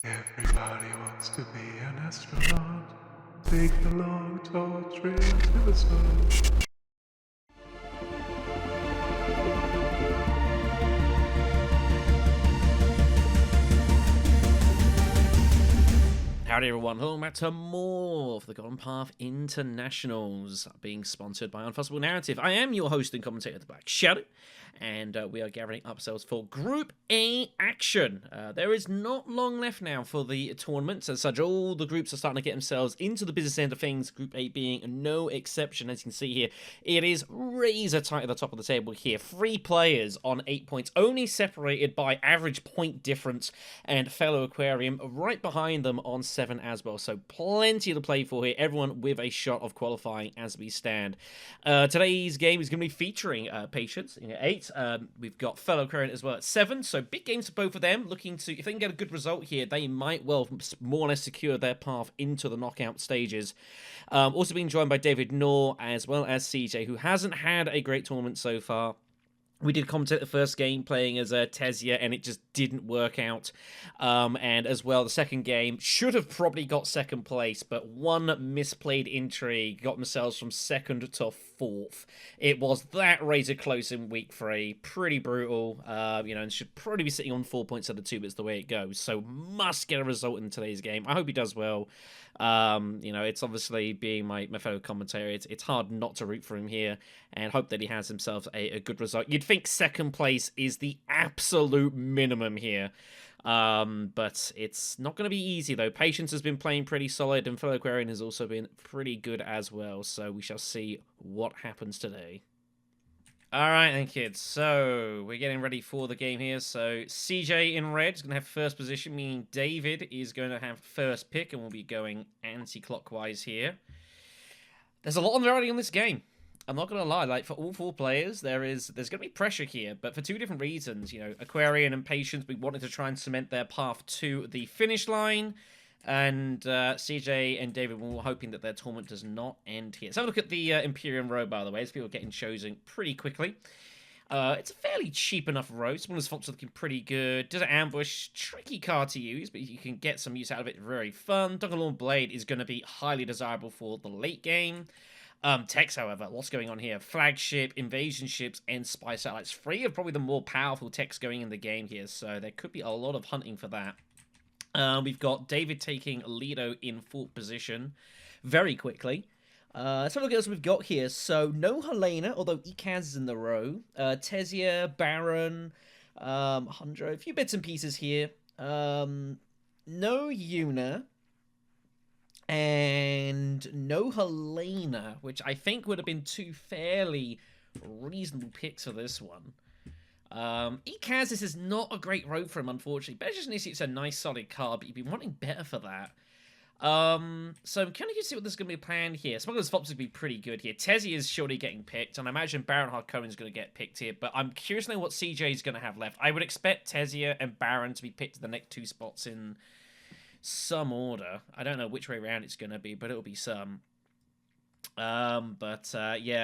Everybody wants to be an astronaut. Take the long, tall trail to the sun. Howdy everyone, welcome back to more of the Golden Path Internationals, being sponsored by Unfussable Narrative. I am your host and commentator, the BlackShadow, and we are gathering ourselves for Group A action. There is not long left now for the tournament. As such, all the groups are starting to get themselves into the business end of things, Group A being no exception. As you can see here, it is razor tight at the top of the table here. 3 players on 8 points, only separated by average point difference, and FellowAquarian right behind them on 7 as well. So plenty to play for here. Everyone with a shot of qualifying as we stand. Today's game is going to be featuring Patience in 8. We've got FellowAquarian as well at 7. So big games for both of them. Looking to, if they can get a good result here, they might well more or less secure their path into the knockout stages. Also being joined by davidnor as well as CJ, who hasn't had a great tournament so far. We did commentate the first game playing as Tesia, and it just didn't work out. And as well, the second game should have probably got second place, but one misplayed entry got themselves from second to fourth. It was that razor close in week 3. Pretty brutal, and should probably be sitting on 4 points out of 2, but it's the way it goes. So must get a result in today's game. I hope he does well. It's obviously being my fellow commentator. It's hard not to root for him here and hope that he has himself a good result. You'd think second place is the absolute minimum here. But it's not going to be easy, though. Patience has been playing pretty solid, and FellowAquarian has also been pretty good as well. So we shall see what happens today. Alright then, kids, so we're getting ready for the game here. So CJ in red is going to have first position, meaning David is going to have first pick, and we'll be going anti-clockwise here. There's a lot on variety on this game. I'm not going to lie, like, for all 4 players, there's going to be pressure here, but for 2 different reasons. Aquarian and Patience, we wanted to try and cement their path to the finish line, and CJ and David were hoping that their tournament does not end here. Let's have a look at the Imperium row, by the way, as people are getting chosen pretty quickly. It's a fairly cheap enough row. Spawners Fox are looking pretty good. Desert Ambush, tricky card to use, but you can get some use out of it. Very fun. Dunkerlorn Blade is going to be highly desirable for the late game. Techs, however, what's going on here? Flagship, invasion ships, and spy satellites. 3 of probably the more powerful techs going in the game here, so there could be a lot of hunting for that. We've got David taking Lido in 4th position very quickly. Let's have a look at what we've got here. So, no Helena, although Ikaz is in the row. Tesia, Baron, Hundro, a few bits and pieces here. No Yuna. And no Helena, which I think would have been 2 fairly reasonable picks for this one. Ikaz, is not a great road for him, unfortunately. Better it's a nice solid card, but you'd be wanting better for that. So I'm kind of curious to see what there's going to be planned here. Smuggler's Fox would be pretty good here. Tezzy is surely getting picked, and I imagine Baron Harkonnen is going to get picked here, but I'm curious to know what CJ is going to have left. I would expect Tezia and Baron to be picked to the next 2 spots in some order. I don't know which way around it's going to be, but it'll be some. Yeah,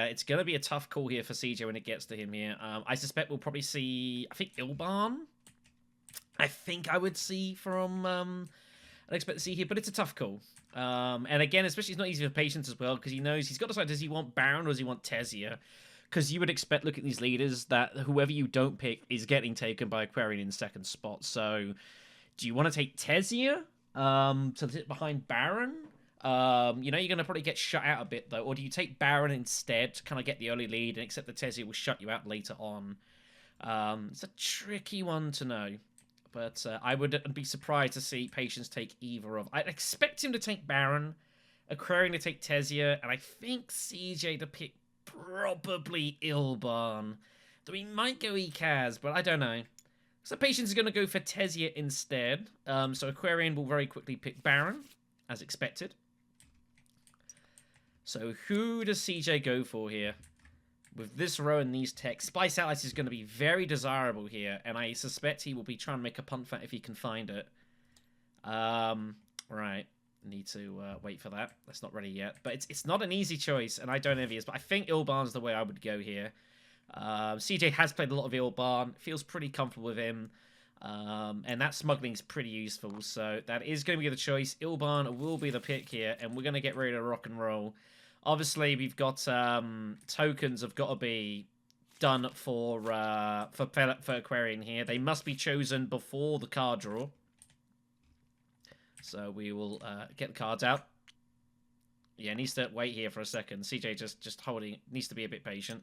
it's going to be a tough call here for CJ when it gets to him here. I suspect we'll probably see, I think, Ilban. I think I would see from, I'd expect to see here, but it's a tough call. And again, especially it's not easy for Patience as well, because he knows he's got to decide, does he want Baron or does he want Tesia? Because you would expect, look at these leaders, that whoever you don't pick is getting taken by Aquarian in 2nd spot. So, do you want to take Tesia to sit behind Baron? You're going to probably get shut out a bit, though. Or do you take Baron instead to kind of get the early lead and accept that Tesia will shut you out later on? It's a tricky one to know. But I would be surprised to see Patience take either of. I'd expect him to take Baron, Aquarian to take Tesia, and I think CJ to pick probably Ilban. Though he might go Ikaz, but I don't know. So Patience is going to go for Tesia instead. So Aquarian will very quickly pick Baron, as expected. So who does CJ go for here? With this row and these techs, Spy Satellites is going to be very desirable here, and I suspect he will be trying to make a punt for that if he can find it. Right. Need to wait for that. That's not ready yet. But it's not an easy choice, and I don't envy it. But I think Ilban's the way I would go here. CJ has played a lot of Ilban. Feels pretty comfortable with him. And that smuggling's pretty useful, so that is going to be the choice. Ilban will be the pick here, and we're going to get ready to rock and roll. Obviously, we've got tokens have got to be done for Aquarian here. They must be chosen before the card draw. So we will get the cards out. Yeah, needs to wait here for a second. CJ just holding, needs to be a bit patient.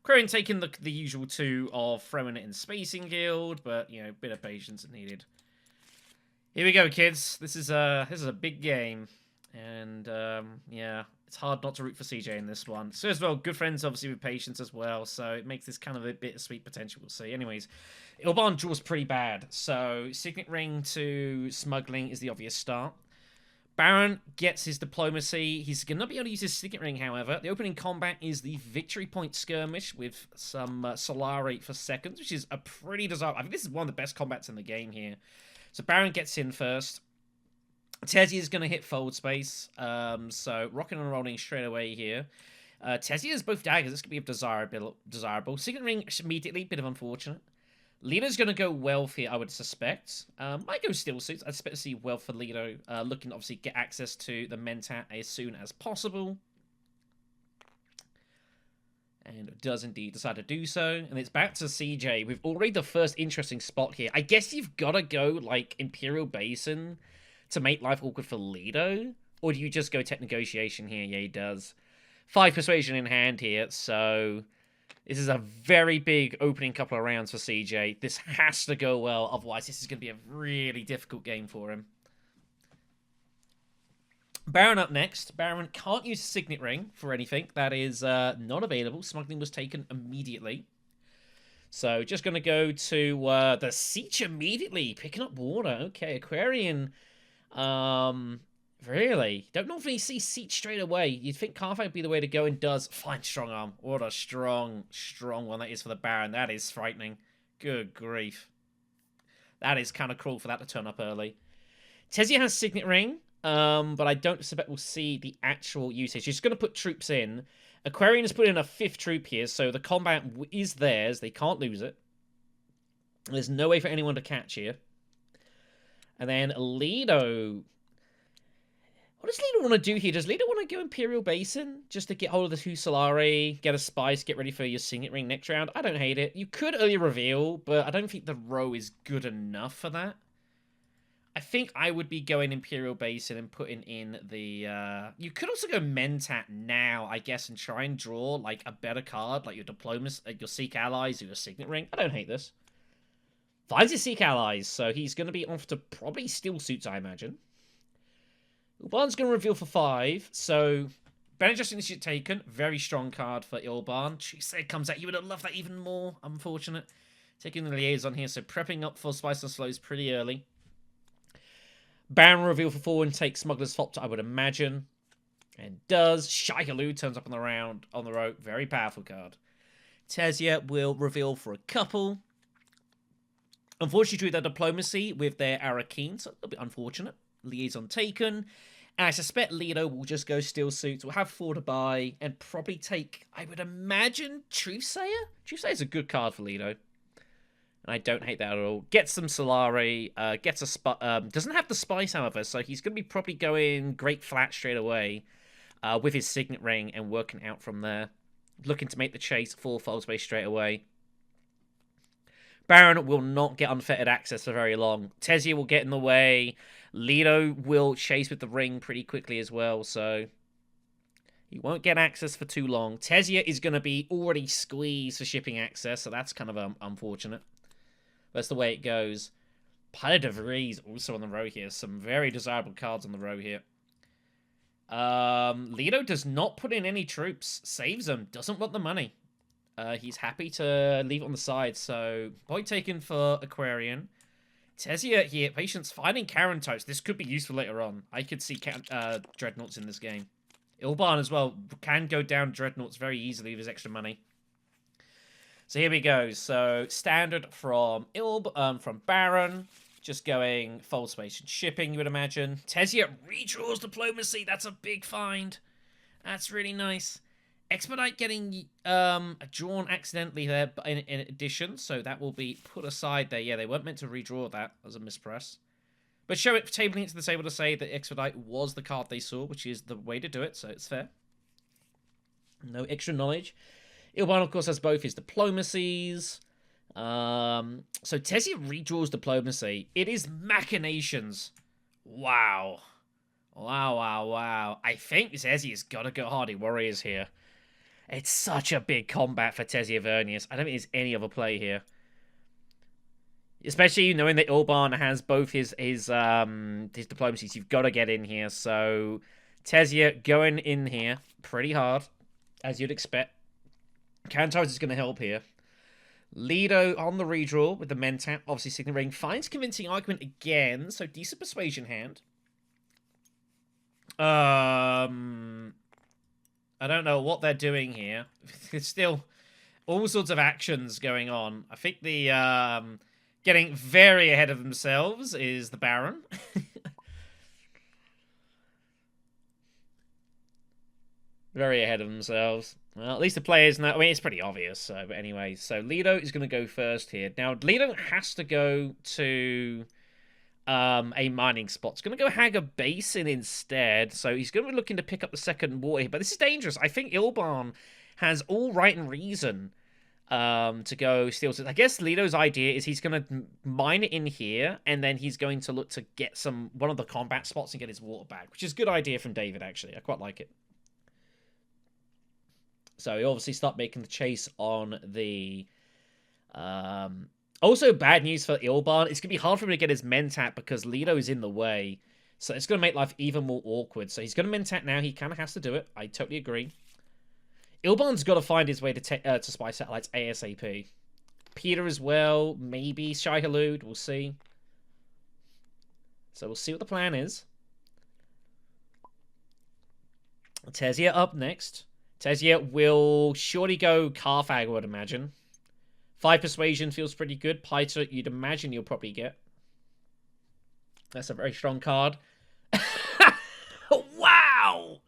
Aquarian taking the usual 2 of throwing it in Spacing Guild, but, you know, a bit of patience is needed. Here we go, kids. This is a big game. And, yeah, it's hard not to root for CJ in this one. So, as well, good friends, obviously, with patience as well, so it makes this kind of a bit of sweet potential, we'll see. Anyways, Ilban draws pretty bad, so Signet Ring to Smuggling is the obvious start. Baron gets his Diplomacy. He's going to be able to use his Signet Ring, however. The opening combat is the Victory Point Skirmish with some Solari for seconds, which is a pretty desirable... I think this is one of the best combats in the game here. So Baron gets in first. Tessia is going to hit Fold Space. So rocking and rolling straight away here. Tessia has both daggers. This could be desirable. Signet Ring immediately, bit of unfortunate. Lido's going to go Wealth here, I would suspect. Might go Steel Suits. I expect to see Wealth for Lido. Looking to obviously get access to the Mentat as soon as possible. And does indeed decide to do so. And it's back to CJ. We've already the first interesting spot here. I guess you've got to go, like, Imperial Basin to make life awkward for Lido. Or do you just go Tech Negotiation here? Yeah, he does. 5 Persuasion in hand here, so... This is a very big opening couple of rounds for CJ. This has to go well, otherwise this is going to be a really difficult game for him. Baron up next. Baron can't use Signet Ring for anything. That is not available. Smuggling was taken immediately. So just going to go to the Siege immediately. Picking up water. Okay, Aquarian... Really? Don't normally see Siege straight away. You'd think Carve would be the way to go, and does find Strong Arm. What a strong one that is for the Baron. That is frightening. Good grief. That is kind of cruel for that to turn up early. Tessia has Signet Ring, but I don't suspect we'll see the actual usage. She's going to put troops in. Aquarian has put in a 5th troop here, so the combat is theirs. They can't lose it. There's no way for anyone to catch here. And then Lido... What does Lido want to do here? Does Lido want to go Imperial Basin just to get hold of the 2 Solari, get a Spice, get ready for your Signet Ring next round? I don't hate it. You could early reveal, but I don't think the row is good enough for that. I think I would be going Imperial Basin and putting in the... You could also go Mentat now, I guess, and try and draw like a better card, like your Diplomacy, your Seek Allies, or your Signet Ring. I don't hate this. Finds his Seek Allies, so he's going to be off to probably Steel Suits, I imagine. Ilban's going to reveal for 5, so Bene Gesserit Initiative taken. Very strong card for Ilban. She said comes out. You would have loved that even more. Unfortunate. Taking the Liaison here, so prepping up for Spice and Slows pretty early. Baron reveal for 4 and takes Smuggler's Fopter, I would imagine. And does. Shaikaloo turns up on the row. Very powerful card. Tessia will reveal for a couple. Unfortunately, drew their Diplomacy with their Arakeen, so a little bit unfortunate. Liaison taken. And I suspect Lido will just go Steel Suits. We'll have 4 to buy and probably take, I would imagine, Truthsayer? Truthsayer's a good card for Lido. And I don't hate that at all. Gets some Solari, gets a doesn't have the Spice, however, so he's going to be probably going Great Flat straight away with his Signet Ring and working out from there. Looking to make the chase for Fold Space straight away. Baron will not get unfettered access for very long. Tessia will get in the way. Lido will chase with the ring pretty quickly as well, so he won't get access for too long. Tessia is going to be already squeezed for shipping access, so that's kind of unfortunate. That's the way it goes. Pilot de Vries also on the row here. Some very desirable cards on the row here. Lido does not put in any troops. Saves them. Doesn't want the money. He's happy to leave it on the side, so point taken for Aquarian. Tessia here, Patience finding Karen Toast. This could be useful later on. I could see Dreadnoughts in this game. Ilban as well can go down Dreadnoughts very easily with his extra money. So here we go. So standard from from Baron. Just going Fold Space and shipping, you would imagine. Tessia redraws Diplomacy. That's a big find. That's really nice. Expedite getting drawn accidentally there in addition, so that will be put aside there. Yeah, they weren't meant to redraw that as a mispress. But show it, tabling it to the table to say that Expedite was the card they saw, which is the way to do it, so it's fair. No extra knowledge. Ilban, of course, has both his diplomacies. So Tessia redraws diplomacy. It is machinations. Wow. Wow. I think Tessia's got to go Hardy Warriors here. It's such a big combat for Tessia Vernius. I don't think there's any other play here. Especially knowing that Ilban has both his diplomacies. You've got to get in here. So Tessia going in here pretty hard, as you'd expect. Kantarz is going to help here. Lido on the redraw with the Mentat, obviously Signet Ring. Finds convincing argument again, so decent persuasion hand. I don't know what they're doing here. There's still all sorts of actions going on. I think the getting very ahead of themselves is the Baron. Very ahead of themselves. Well, at least the players know. I mean, it's pretty obvious. So, but anyway, so Lido is going to go first here. Now, Lido has to go to a mining spot. He's going to go hag a basin instead. So he's going to be looking to pick up the second water here. But this is dangerous. I think Ilban has all right and reason to go steal. I guess Lido's idea is he's going to mine it in here, and then he's going to look to get one of the combat spots and get his water back, which is a good idea from David, actually. I quite like it. So he obviously start making the chase on the... Also, bad news for Ilban. It's going to be hard for him to get his Mentat because Lido is in the way. So it's going to make life even more awkward. So he's going to Mentat now. He kind of has to do it. I totally agree. Ilban's got to find his way to spy satellites ASAP. Peter as well. Maybe Shai Halud. We'll see. So we'll see what the plan is. Tessia up next. Tessia will surely go Carfag, I would imagine. 5 persuasion feels pretty good. Piter, you'd imagine you'll probably get. That's a very strong card. Wow!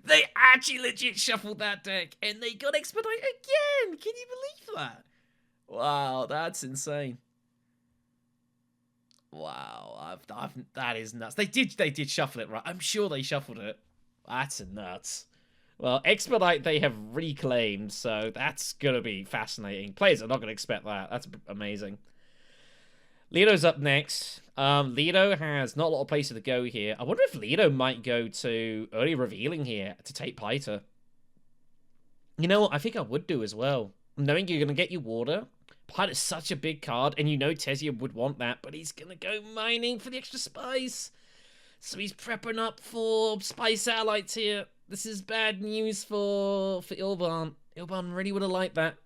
They actually legit shuffled that deck, and they got Expedite again! Can you believe that? Wow, that's insane. Wow, that is nuts. They did shuffle it, right? I'm sure they shuffled it. That's nuts. Well, Expedite they have reclaimed, so that's going to be fascinating. Players are not going to expect that. That's amazing. Lido's up next. Lido has not a lot of places to go here. I wonder if Lido might go to early revealing here to take Piter. You know what? I think I would do as well. Knowing you're going to get your water. Piter's such a big card, and you know Tessia would want that, but he's going to go mining for the extra spice. So he's prepping up for spice satellites here. This is bad news for Ilban. Ilban really would have liked that.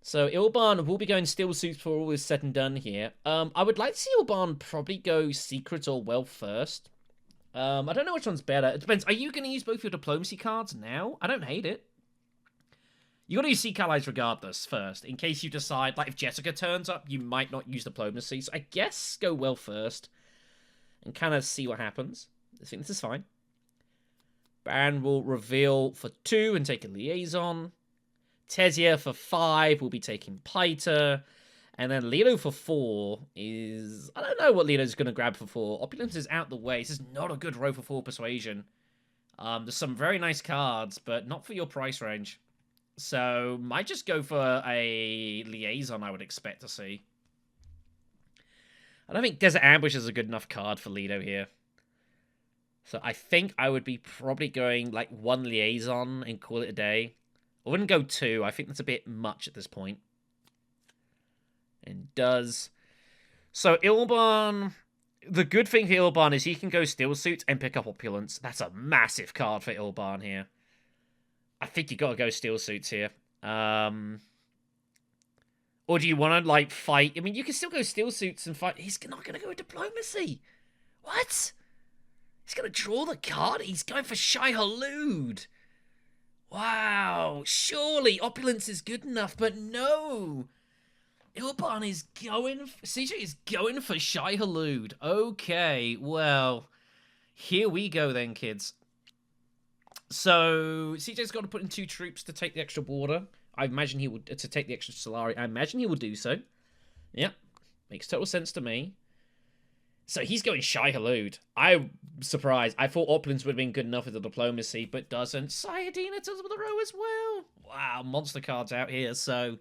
So Ilban will be going Steel Suits for all is said and done here. I would like to see Ilban probably go Secret or Wealth first. I don't know which one's better. It depends. Are you going to use both your diplomacy cards now? I don't hate it. You got to use Seek Allies regardless first, in case you decide, like if Jessica turns up, you might not use diplomacy. So I guess go Wealth first and kind of see what happens. I think this is fine. Baron will reveal for 2 and take a liaison. Tessia for 5 will be taking Piter. And then Lido for 4 is... I don't know what Lido's going to grab for 4. Opulence is out the way. This is not a good row for 4 persuasion. There's some very nice cards, but not for your price range. So, might just go for a liaison, I would expect to see. I don't think Desert Ambush is a good enough card for Lido here. So I think I would be probably going like 1 liaison and call it a day. I wouldn't go 2. I think that's a bit much at this point. And does. So Ilban, the good thing for Ilban is he can go Steel Suits and pick up Opulence. That's a massive card for Ilban here. I think you got to go Steel Suits here. Or do you want to like fight? I mean, you can still go Steel Suits and fight. He's not going to go with Diplomacy. What? He's going to draw the card? He's going for Shai Halud. Wow. Surely Opulence is good enough, but no. Ilban is going... CJ is going for Shai Halud. Okay, well. Here we go then, kids. So CJ's got to put in 2 troops to take the extra border. I imagine he would to take the extra Solari. I imagine he will do so. Yep, makes total sense to me. So he's going Shai Halud. I'm surprised. I thought Opulence would have been good enough with the diplomacy, but doesn't. Sayadina does with the row as well. Wow, monster cards out here. So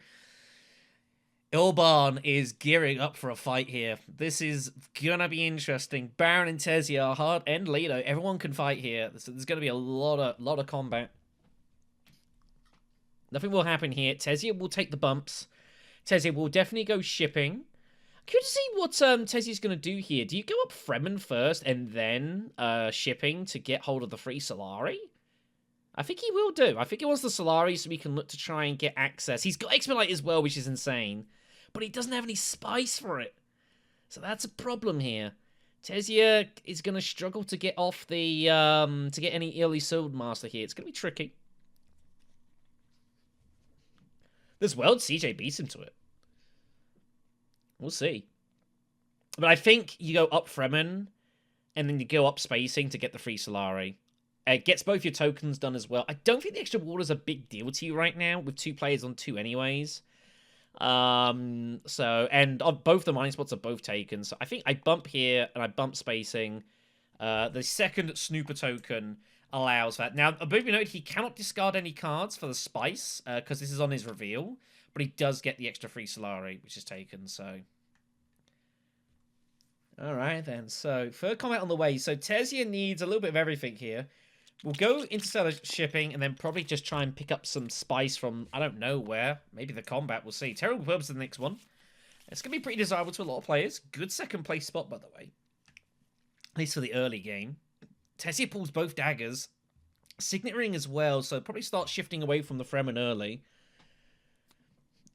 Ilban is gearing up for a fight here. This is gonna be interesting. Baron and Tezia are hard, and Lido. Everyone can fight here. So there's gonna be a lot of combat. Nothing will happen here. Tezia will take the bumps. Tezia will definitely go shipping. Curious to see what Tezia's going to do here. Do you go up Fremen first and then shipping to get hold of the free Solari? I think he will do. I think he wants the Solari so we can look to try and get access. He's got Expedite as well, which is insane. But he doesn't have any spice for it. So that's a problem here. Tezia is going to struggle to get off the... to get any early Sword Master here. It's going to be tricky. This world, CJ beats him to it. We'll see. But I think you go up Fremen, and then you go up spacing to get the free Solari. It gets both your tokens done as well. I don't think the extra water is a big deal to you right now, with 2 players on 2 anyways. And both the mining spots are both taken. So I think I bump here, and I bump spacing. The second Snooper token allows that. Now, above you note, he cannot discard any cards for the spice, because this is on his reveal. But he does get the extra free Solari, which is taken, so... Alright then, so third comment on the way. So Tezia needs a little bit of everything here. We'll go interstellar shipping and then probably just try and pick up some spice from, I don't know where. Maybe the combat, we'll see. Terrible Purpose is the next one. It's going to be pretty desirable to a lot of players. Good second place spot, by the way. At least for the early game. Tezia pulls both daggers. Signet Ring as well, so probably start shifting away from the Fremen early.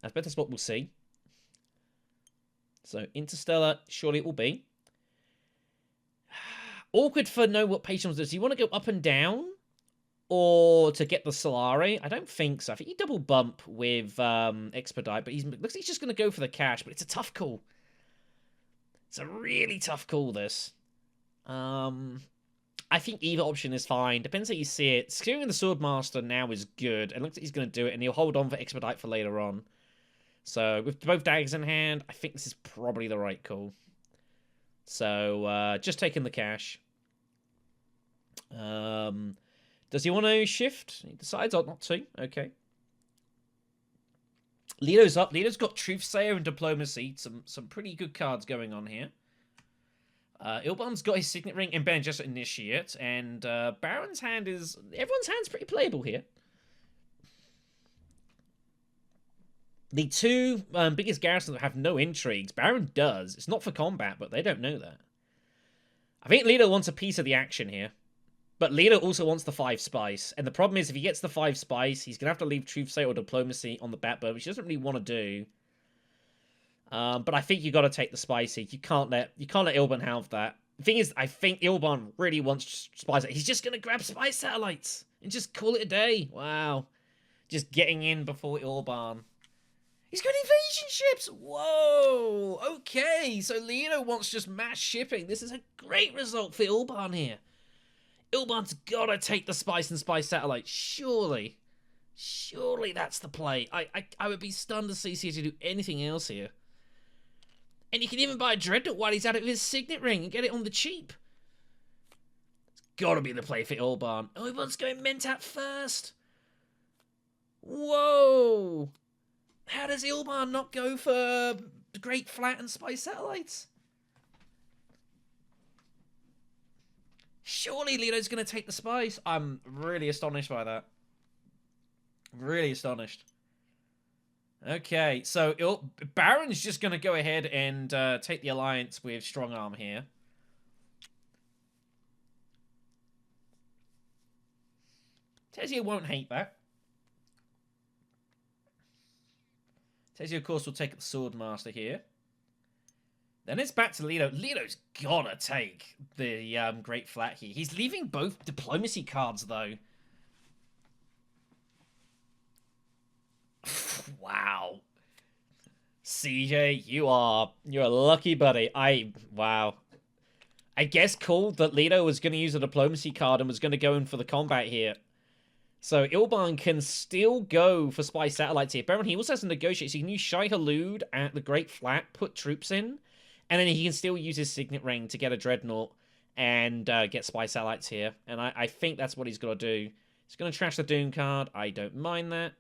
That's better spot we'll see. So, Interstellar, surely it will be. Awkward for know what Patience does. Do you want to go up and down? Or to get the Solari? I don't think so. I think you double bump with Expedite, but looks like he's just going to go for the cash, but it's a tough call. It's a really tough call, this. I think either option is fine. Depends how you see it. Securing the Swordmaster now is good. It looks like he's going to do it, and he'll hold on for Expedite for later on. So, with both daggers in hand, I think this is probably the right call. So, just taking the cash. Does he want to shift? He decides not to. Okay. Lido's up. Lido's got Truthsayer and Diplomacy. Some pretty good cards going on here. Ilban's got his Signet Ring and Ben Gesserit Initiate. And Baron's hand is... Everyone's hand's pretty playable here. The 2 biggest garrisons have no intrigues. Baron does. It's not for combat, but they don't know that. I think Lido wants a piece of the action here. But Lido also wants the 5 spice. And the problem is, if he gets the 5 spice, he's going to have to leave Truthsayer or Diplomacy on the back burner, which he doesn't really want to do. But I think you got to take the spicy. You can't let Ilban have that. The thing is, I think Ilban really wants spice. He's just going to grab spice satellites and just call it a day. Wow. Just getting in before Ilban. He's got invasion ships! Whoa! Okay, so Lido wants just mass shipping. This is a great result for Ilban here. Ilban's gotta take the spice and spice satellite. Surely. Surely that's the play. I would be stunned to see CJ do anything else here. And you can even buy a Dreadnought while he's out of his Signet Ring and get it on the cheap. It's gotta be the play for Ilban. Oh, Ilban's going Mentat first. Whoa! How does Ilban not go for Great Flat and Spice Satellites? Surely Lido's going to take the Spice. I'm really astonished by that. Really astonished. Okay, so Baron's just going to go ahead and take the alliance with Strong Arm here. Tezia won't hate that. Tezia, of course, will take the Swordmaster here. Then it's back to Lido. Lido's gotta take the Great Flat here. He's leaving both Diplomacy cards, though. Wow. CJ, you're a lucky buddy. Wow. I guess cool that Lido was going to use a Diplomacy card and was going to go in for the combat here. So Ilban can still go for spy satellites here. Baron, he also has to negotiate, so he can use Shai Halud at the Great Flat, put troops in, and then he can still use his Signet Ring to get a Dreadnought and get spy satellites here. And I think that's what he's got to do. He's going to trash the Doom card. I don't mind that.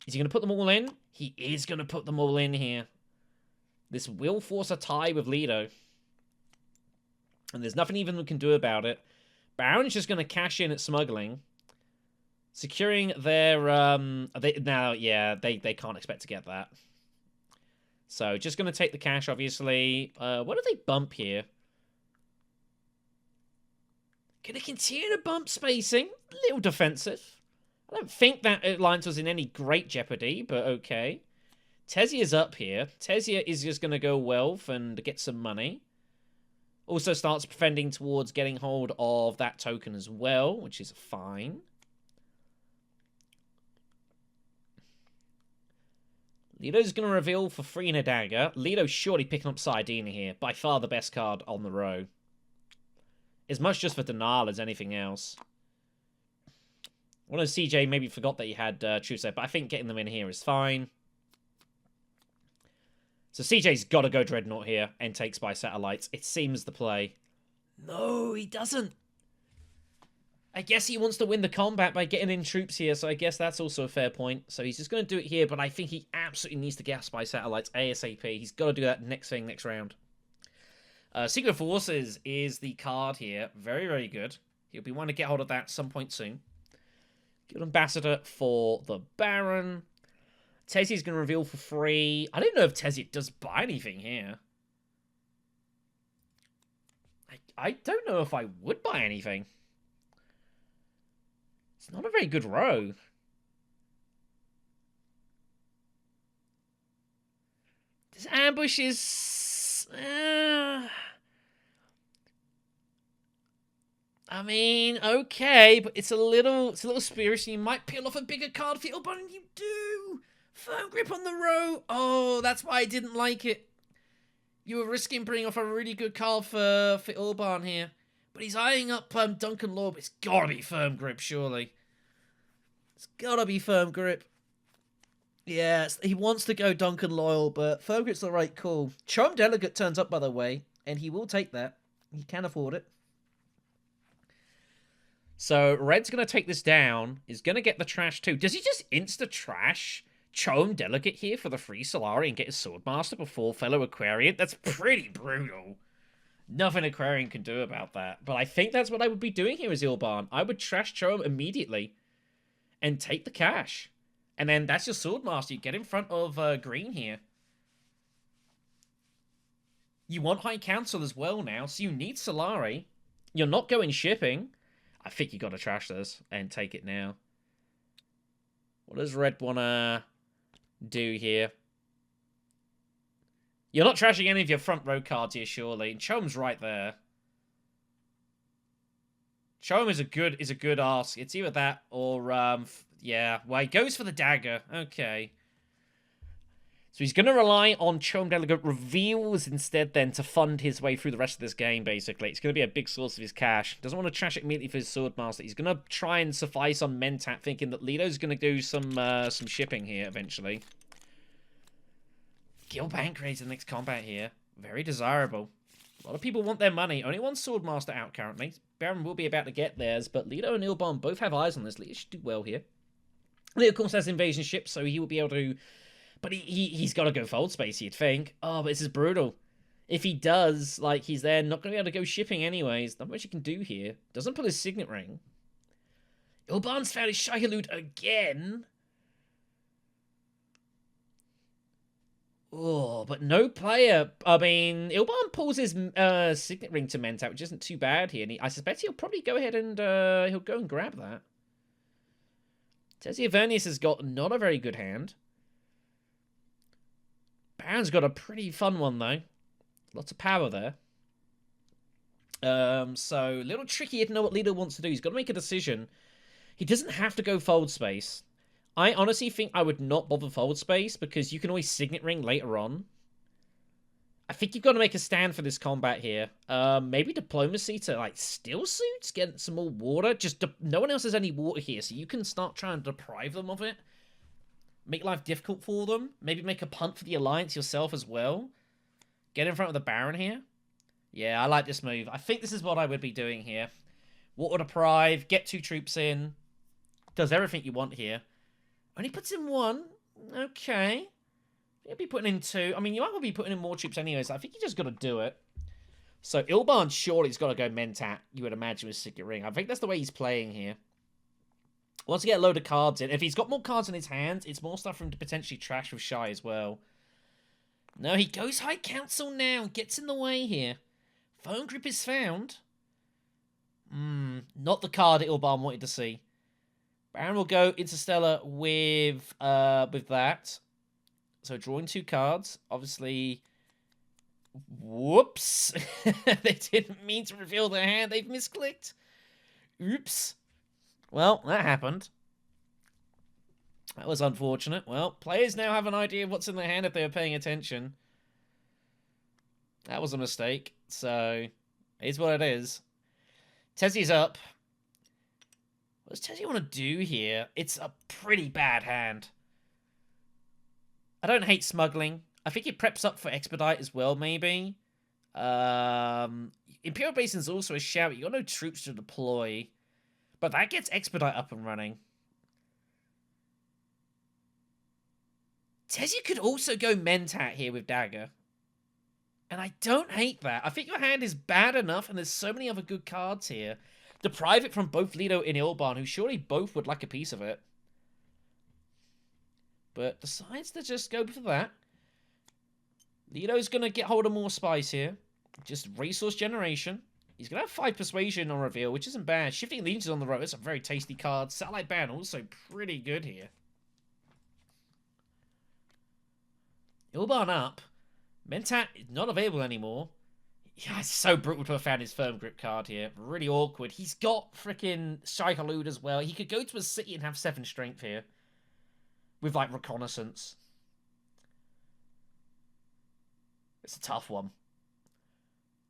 Is he going to put them all in? He is going to put them all in here. This will force a tie with Lido. And there's nothing even we can do about it. Baron's just going to cash in at smuggling. Securing their... they can't expect to get that. So, just going to take the cash, obviously. What do they bump here? Going to continue to bump spacing. A little defensive. I don't think that alliance was in any great jeopardy, but okay. Tezia's up here. Tezia is just going to go wealth and get some money. Also starts defending towards getting hold of that token as well, which is fine. Lido's going to reveal for free in a dagger. Lido's surely picking up Sardina here. By far the best card on the row. As much just for denial as anything else. One of CJ maybe forgot that he had Trueset, but I think getting them in here is fine. So CJ's got to go Dreadnought here and take Spy Satellites. It seems the play. No, he doesn't. I guess he wants to win the combat by getting in troops here, so I guess that's also a fair point. So he's just going to do it here, but I think he absolutely needs to get Spy Satellites ASAP. He's got to do that next round. Secret Forces is the card here. Very, very good. He'll be wanting to get hold of that some point soon. Guild Ambassador for the Baron. Tezia's going to reveal for free. I don't know if Tezia does buy anything here. I don't know if I would buy anything. It's not a very good row. This ambush is... I mean, okay, but it's a little spurious. You might peel off a bigger card for Ilban, and you do. Firm grip on the row. Oh, that's why I didn't like it. You were risking bringing off a really good card for Ilban here. But he's eyeing up Duncan Law, but it's gotta be firm grip, surely. It's gotta be firm grip. Yes, he wants to go Duncan Loyal, but firm grip's the right call. Charm Delegate turns up, by the way, and he will take that. He can afford it. So, Red's going to take this down. He's going to get the trash too. Does he just insta-trash Chome Delegate here for the free Solari and get his Swordmaster before FellowAquarian? That's pretty brutal. Nothing Aquarian can do about that. But I think that's what I would be doing here as Ilban. I would trash Chome immediately and take the cash. And then that's your Swordmaster. You get in front of Green here. You want High Council as well now, so you need Solari. You're not going shipping. I think you got to trash this and take it now. What does Red want to do here? You're not trashing any of your front row cards here, surely. And Chome's right there. Chome is a good ask. It's either that or yeah. Well, he goes for the dagger. Okay. So he's going to rely on Chome Delegate reveals instead then to fund his way through the rest of this game, basically. It's going to be a big source of his cash. Doesn't want to trash it immediately for his Swordmaster. He's going to try and suffice on Mentat, thinking that Lido's going to do some shipping here eventually. Gil Bankray's the next combat here. Very desirable. A lot of people want their money. Only one Swordmaster out currently. Baron will be about to get theirs, but Lido and Ilban both have eyes on this. Lido should do well here. Lido, of course, has invasion ships, so he will be able to... But he's got to go fold space, you'd think. Oh, but this is brutal. If he does, like, he's there, not going to be able to go shipping anyways. Not much he can do here. Doesn't pull his Signet Ring. Ilban's found his Shai Halud again. Oh, but no player. I mean, Ilban pulls his Signet Ring to Mentat, which isn't too bad here. And I suspect he'll probably go ahead and he'll go and grab that. Tezia Vernius has got not a very good hand. Baron's got a pretty fun one, though. Lots of power there. So, a little tricky to know what Lido wants to do. He's got to make a decision. He doesn't have to go fold space. I honestly think I would not bother fold space because you can always Signet Ring later on. I think you've got to make a stand for this combat here. Maybe diplomacy to, like, steal suits? Get some more water? No one else has any water here, so you can start trying to deprive them of it. Make life difficult for them. Maybe make a punt for the Alliance yourself as well. Get in front of the Baron here. Yeah, I like this move. I think this is what I would be doing here. Water deprive, get 2 troops in. Does everything you want here. Only puts in 1. Okay. You'll be putting in 2. I mean, you might well be putting in more troops anyways. I think you just got to do it. So, Ilban surely has got to go Mentat, you would imagine, with Sigurd Ring. I think that's the way he's playing here. Wants to get a load of cards in. If he's got more cards in his hand, it's more stuff for him to potentially trash with Shy as well. No, he goes High Council now. Gets in the way here. Phone Grip is found. Not the card Ilban wanted to see. Baron will go Interstellar with that. So drawing 2 cards. Obviously, whoops. They didn't mean to reveal their hand. They've misclicked. Oops. Well, that happened. That was unfortunate. Well, players now have an idea of what's in their hand if they were paying attention. That was a mistake. So, it is what it is. Tezzy's up. What does Tezzy want to do here? It's a pretty bad hand. I don't hate smuggling. I think it preps up for Expedite as well, maybe. Imperial Basin's also a shout. You got no troops to deploy. But that gets Expedite up and running. Tezzy could also go Mentat here with Dagger. And I don't hate that. I think your hand is bad enough, and there's so many other good cards here. Deprive it from both Lido and Ilban, who surely both would like a piece of it. But decides to just go for that. Lido's going to get hold of more spice here. Just resource generation. He's going to have 5 persuasion on reveal, which isn't bad. Shifting Legions on the road, that's a very tasty card. Satellite Ban also pretty good here. Ilban up. Mentat is not available anymore. Yeah, it's so brutal to have found his Firm Grip card here. Really awkward. He's got freaking Shy Halud as well. He could go to a city and have 7 strength here. With, like, reconnaissance. It's a tough one.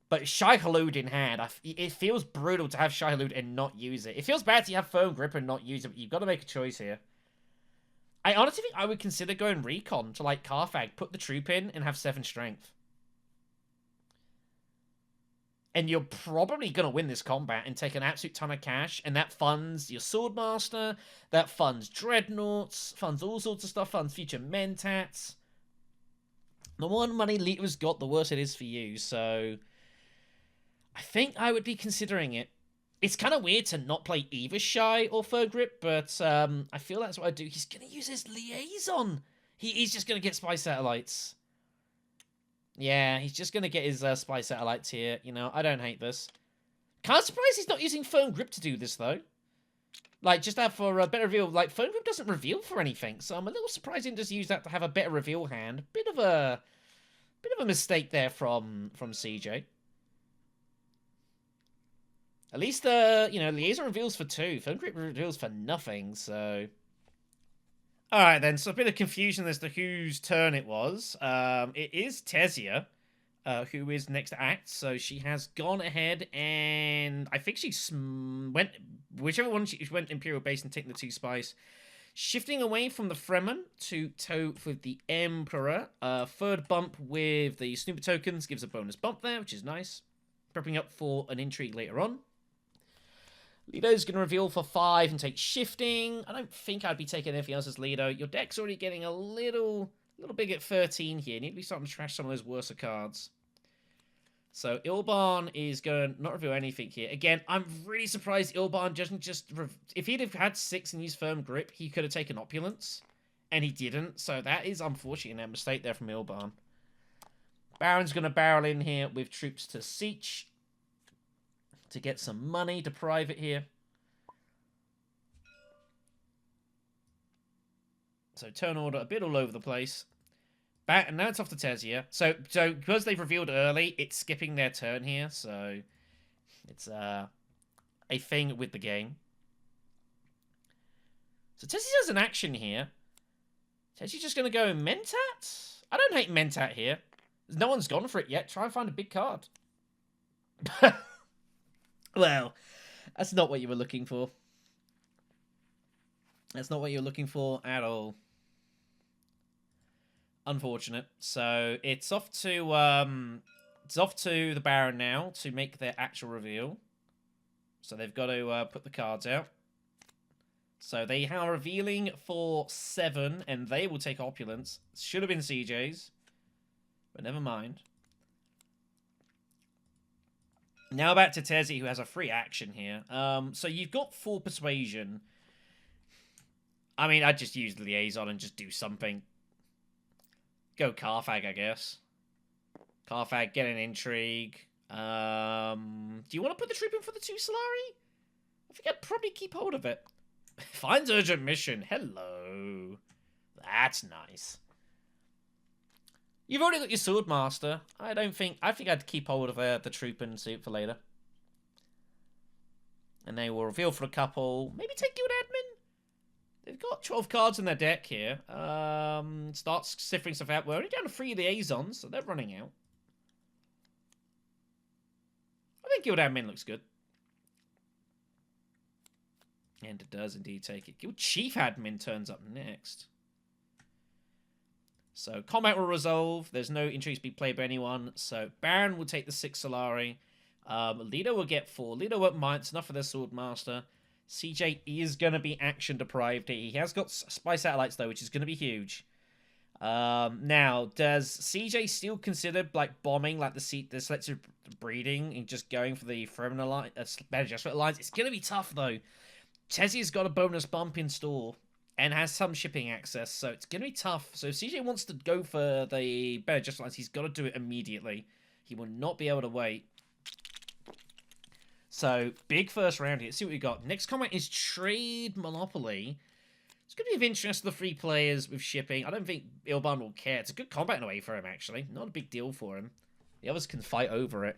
But Shy Halud in hand, it feels brutal to have Shy Halud and not use it. It feels bad to have Firm Grip and not use it, but you've got to make a choice here. I honestly think I would consider going Recon to, like, Carthag, put the troop in, and have 7 strength. And you're probably going to win this combat and take an absolute ton of cash, and that funds your Swordmaster, that funds Dreadnoughts, funds all sorts of stuff, funds future Mentats. The more money Lito's got, the worse it is for you, so I think I would be considering it. It's kind of weird to not play either Shy or Firm Grip, but I feel that's what I do. He's going to use his Liaison. He's just going to get Spy Satellites. Yeah, he's just going to get his Spy Satellites here. You know, I don't hate this. Can't surprise he's not using Firm Grip to do this, though. Like, just have for a better reveal. Like, Firm Grip doesn't reveal for anything, so I'm a little surprised he just use that to have a better reveal hand. Bit of a mistake there from CJ. At least, you know, Liaison reveals for 2. Firm Grip reveals for nothing, so... Alright then, so a bit of confusion as to whose turn it was. It is Tezia, who is next to act, so she has gone ahead and... I think she went... Whichever one she went Imperial Base and taken the 2 spice. Shifting away from the Fremen to toe with the Emperor. Third bump with the Snooper tokens gives a bonus bump there, which is nice. Prepping up for an intrigue later on. Lido's going to reveal for 5 and take shifting. I don't think I'd be taking anything else as Lido. Your deck's already getting a little big at 13 here. You need to be starting to trash some of those worser cards. So Ilban is going to not reveal anything here. Again, I'm really surprised Ilban doesn't just... If he'd have had 6 and used Firm Grip, he could have taken Opulence. And he didn't. So that is unfortunately a mistake there from Ilban. Baron's going to barrel in here with troops to Siege. To get some money, deprive it here. So turn order a bit all over the place. And now it's off to Tezia. So because they've revealed early, it's skipping their turn here. So it's a thing with the game. So Tezia has an action here. Tezia's just going to go Mentat? I don't hate Mentat here. No one's gone for it yet. Try and find a big card. Well, that's not what you were looking for. That's not what you're looking for at all. Unfortunate. So it's off to the Baron now to make their actual reveal. So they've got to put the cards out. So they are revealing for 7, and they will take Opulence. Should have been CJ's, but never mind. Now back to Tezzy, who has a free action here. So you've got 4 Persuasion. I mean, I'd just use the Liaison and just do something. Go Carfag, I guess. Carfag, get an Intrigue. Do you want to put the troop in for the 2 Solari? I think I'd probably keep hold of it. Finds Urgent Mission. Hello. That's nice. You've already got your Swordmaster. I think I'd keep hold of the troop and save it for later. And they will reveal for a couple. Maybe take Guild Admin? They've got 12 cards in their deck here. Starts sifting stuff out. We're only down to 3 liaisons, so they're running out. I think Guild Admin looks good. And it does indeed take it. Guild Chief Admin turns up next. So combat will resolve. There's no intrigue to be played by anyone. So Baron will take the 6 Solari. Lido will get 4. Lido won't mind. It's enough for their Swordmaster. CJ is going to be action deprived. He has got Spy Satellites though, which is going to be huge. Now, does CJ still consider like bombing like the selective breeding and just going for the Fremen Alliance, Bad Adjustment Alliance? It's going to be tough though. Tezzy's got a bonus bump in store and has some shipping access, so it's going to be tough. So if CJ wants to go for the Bad Adjustment Alliance, he's got to do it immediately. He will not be able to wait. So, big first round here. Let's see what we got. Next comment is Trade Monopoly. It's going to be of interest to the 3 players with shipping. I don't think Ilban will care. It's a good combat in a way for him, actually. Not a big deal for him. The others can fight over it.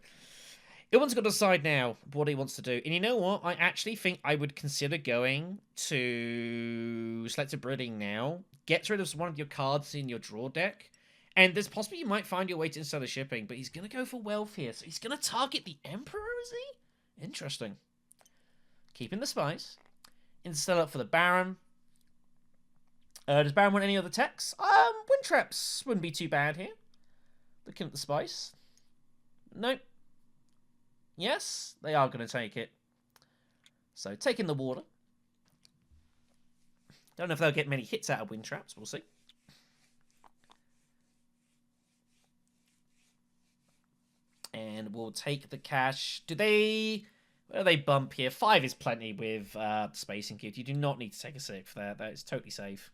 Ilban's got to decide now what he wants to do. And you know what? I actually think I would consider going to Selective Breeding now. Get rid of one of your cards in your draw deck. And there's possibly you might find your way to instead of shipping. But he's going to go for wealth here. So he's going to target the Emperor, is he? Interesting. Keeping the spice. Instead up for the Baron. Does Baron want any other techs? Wind traps wouldn't be too bad here. Looking at the spice. Nope. Yes, they are going to take it. So, taking the water. Don't know if they'll get many hits out of wind traps. We'll see. And we'll take the cash. Do they... Where do they bump here? 5 is plenty with Spacing Cube. You do not need to take a 6 for that. That is totally safe.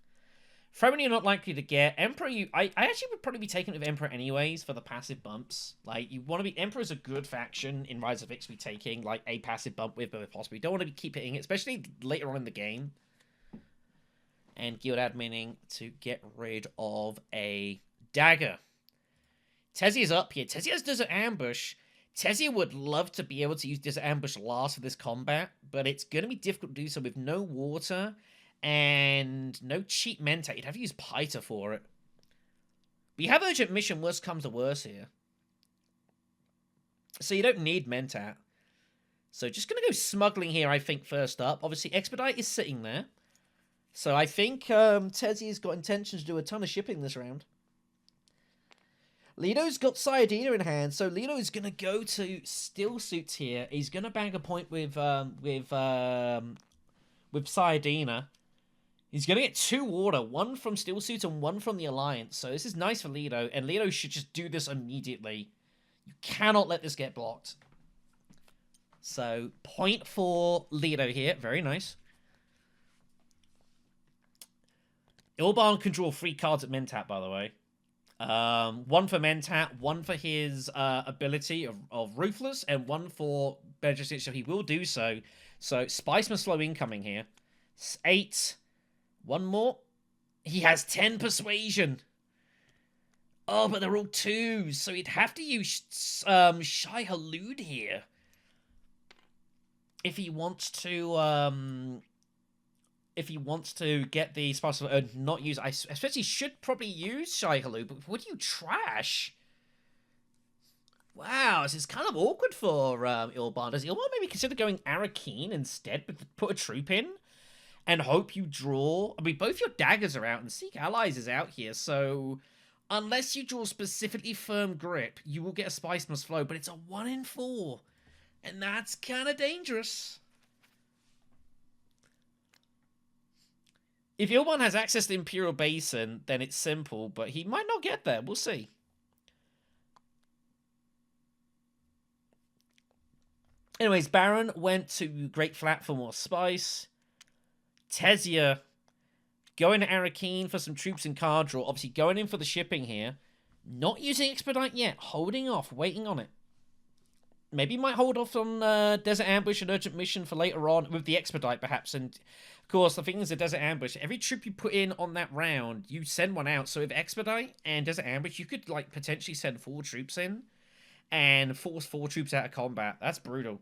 Fremen you're not likely to get. Emperor, I actually would probably be taking it with Emperor anyways for the passive bumps. Like, you want to be... Emperor's a good faction in Rise of X to be taking, like, a passive bump with, but possibly you don't want to keep hitting it, especially later on in the game. And Guild Admining to get rid of a dagger. Tezzy is up here. Tezzy has Desert Ambush. Tezzy would love to be able to use Desert Ambush last of this combat, but it's going to be difficult to do so with no water and no cheap Mentat. You'd have to use Piter for it. But you have Urgent Mission, worst comes to worst here. So you don't need Mentat. So just going to go Smuggling here, I think, first up. Obviously, Expedite is sitting there. So I think Tezzy's got intentions to do a ton of shipping this round. Lido's got Sayadina in hand, so Lido is going to go to Still Suits here. He's going to bang a point with Sayadina. He's going to get 2 water, 1 from Still Suits and 1 from the Alliance. So this is nice for Lido, and Lido should just do this immediately. You cannot let this get blocked. So, point for Lido here. Very nice. Ilban can draw 3 cards at Mentat, by the way. 1 for Mentat, 1 for his ability of Ruthless, and 1 for Benjamin, so he will do so. So, Spiceman slow incoming here. 8. 1 more. He has 10 Persuasion. Oh, but they're all 2s, so he'd have to use Shai Halud here. If he wants to, get the Spice not use, I especially should probably use Shai Halud, but would you trash? Wow, this is kind of awkward for Ilban. Does Ilban maybe consider going Arakeen instead, but put a troop in and hope you draw? I mean, both your daggers are out and Seek Allies is out here, so unless you draw specifically Firm Grip, you will get a Spice Must Flow, but it's a 1 in 4, and that's kind of dangerous. If Ilban has access to Imperial Basin, then it's simple, but he might not get there. We'll see. Anyways, Baron went to Great Flat for more spice. Tesia going to Arakeen for some troops and card draw. Obviously going in for the shipping here. Not using Expedite yet. Holding off. Waiting on it. Maybe might hold off on Desert Ambush and Urgent Mission for later on with the Expedite perhaps. And of course, the thing is the Desert Ambush. Every troop you put in on that round, you send one out. So with Expedite and Desert Ambush, you could like potentially send 4 troops in and force 4 troops out of combat. That's brutal.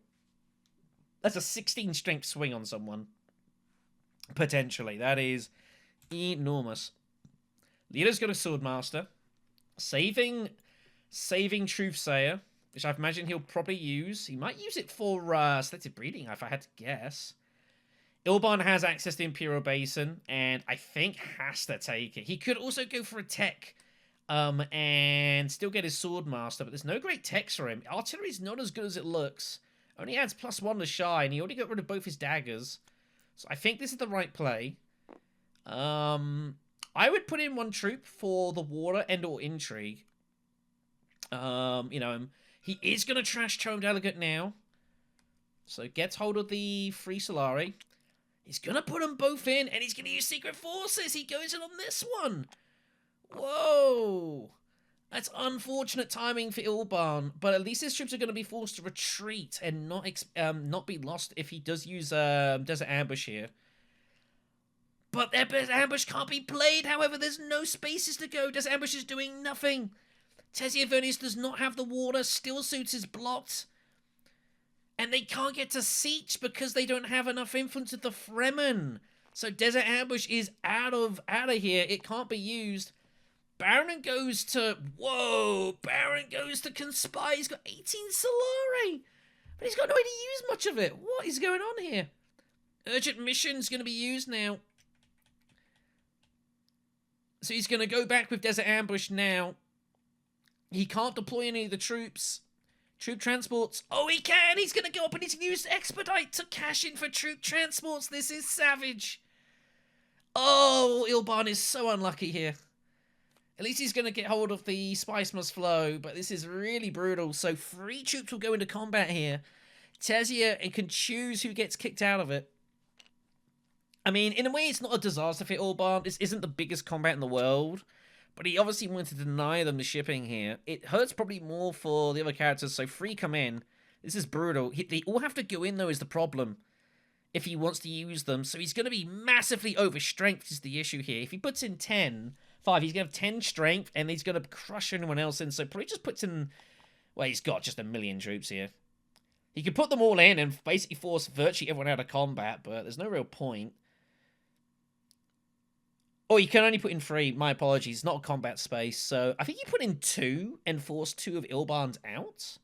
That's a 16 strength swing on someone. Potentially. That is enormous. Leader's got a Swordmaster. Saving Truthsayer, which I imagine he'll probably use. He might use it for selective breeding, if I had to guess. Ilban has access to Imperial Basin, and I think has to take it. He could also go for a tech, and still get his Swordmaster, but there's no great techs for him. Artillery's not as good as it looks. Only adds +1 to Shy, and he already got rid of both his daggers. So I think this is the right play. I would put in 1 troop for the water and or intrigue. You know, he is going to trash Tome Delegate now. So gets hold of the free Solari. He's going to put them both in, and he's going to use Secret Forces. He goes in on this one. Whoa. That's unfortunate timing for Ilban, but at least his troops are going to be forced to retreat and not be lost if he does use Desert Ambush here. But their Desert Ambush can't be played, however, there's no spaces to go. Desert Ambush is doing nothing. Tesia Vernius does not have the water, Still Suits is blocked. And they can't get to Siege because they don't have enough influence with the Fremen. So Desert Ambush is out of here, it can't be used. Baron goes to... Whoa! Baron goes to Conspire. He's got 18 Solari. But he's got no way to use much of it. What is going on here? Urgent Mission's going to be used now. So he's going to go back with Desert Ambush now. He can't deploy any of the troops. Troop transports. Oh, he can! He's going to go up and he's going to use Expedite to cash in for troop transports. This is savage. Oh, Ilban is so unlucky here. At least he's going to get hold of the Spice Must Flow, but this is really brutal. So 3 troops will go into combat here. Tesia can choose who gets kicked out of it. I mean, in a way, it's not a disaster for Ilban. This isn't the biggest combat in the world, but he obviously wanted to deny them the shipping here. It hurts probably more for the other characters, so 3 come in. This is brutal. They all have to go in, though, is the problem, if he wants to use them. So he's going to be massively overstrength is the issue here. If he puts in 10... 5, he's going to have 10 strength, and he's going to crush anyone else in, so probably just puts in... Well, he's got just 1,000,000 troops here. He could put them all in and basically force virtually everyone out of combat, but there's no real point. Oh, you can only put in 3, my apologies, not a combat space, so I think you put in 2 and force 2 of Ilban's out?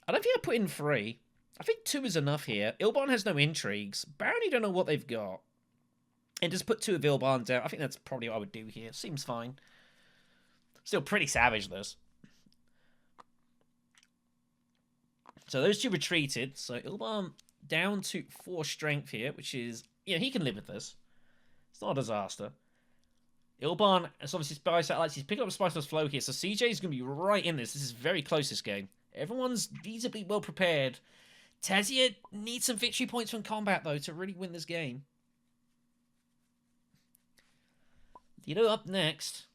I don't think I put in 3. I think 2 is enough here. Ilban has no intrigues. Baron, you don't know what they've got. And just put 2 of Ilban's out. I think that's probably what I would do here. Seems fine. Still pretty savage, this. So those 2 retreated. So Ilban down to 4 strength here, which is... Yeah, he can live with this. It's not a disaster. Ilban has obviously Spy Satellites. He's picking up a Spice Must Flow here. So CJ is going to be right in this. This is very close, this game. Everyone's reasonably well prepared. Tesia needs some victory points from combat, though, to really win this game. You know, up next.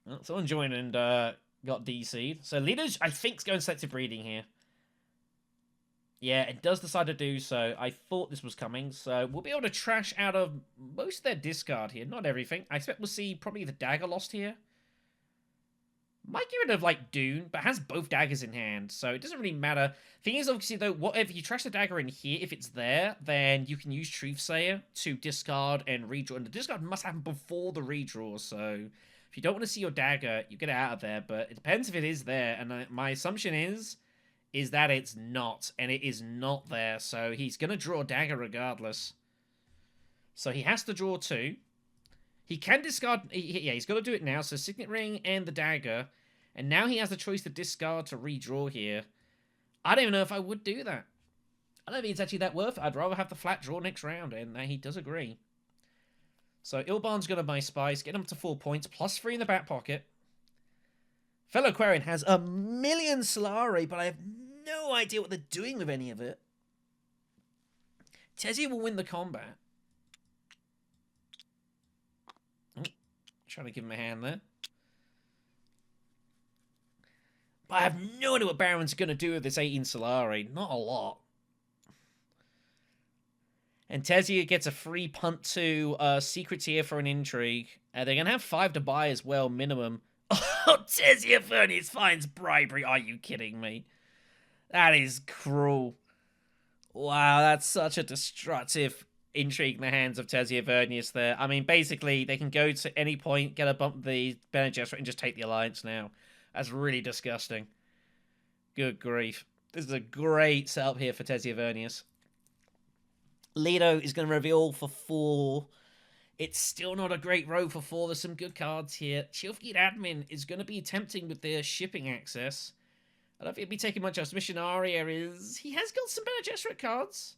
Well, someone joined and got DC'd. So Leaders, I think, is going selective breeding here. Yeah, it does decide to do so. I thought this was coming, so we'll be able to trash out of most of their discard here. Not everything. I expect we'll see probably the dagger lost here. Might get rid of, like, Dune, but has both daggers in hand, so it doesn't really matter. Thing is, obviously, though, if you trash the dagger in here, if it's there, then you can use Truthsayer to discard and redraw. And the discard must happen before the redraw, so if you don't want to see your dagger, you get it out of there, but it depends if it is there, and my assumption is that it's not, and it is not there, so he's going to draw a dagger regardless. So he has to draw 2. He can discard... Yeah, he's got to do it now. So Signet Ring and the dagger. And now he has the choice to discard to redraw here. I don't even know if I would do that. I don't think it's actually that worth it. I'd rather have the flat draw next round. And he does agree. So Ilban's going to buy Spice. Get him to 4 points. Plus 3 in the back pocket. FellowAquarian has a million Solari. But I have no idea what they're doing with any of it. Tezzy will win the combat. Trying to give him a hand there. But I have no idea what Baron's going to do with this 18 Solari. Not a lot. And Tezia gets a free punt to Secreteer for an intrigue. They're going to have 5 to buy as well, minimum. Oh, Tezia Furnace finds bribery. Are you kidding me? That is cruel. Wow, that's such a destructive intrigue in the hands of Tezia Vernius there. I mean, basically, they can go to any point, get a bump the Bene Gesserit, and just take the Alliance now. That's really disgusting. Good grief. This is a great setup here for Tezia Vernius. Lido is going to reveal for 4. It's still not a great row for 4. There's some good cards here. Chilfgate Admin is going to be tempting with their shipping access. I don't think he'll be taking much else. Missionaria is... He has got some Bene Gesserit cards.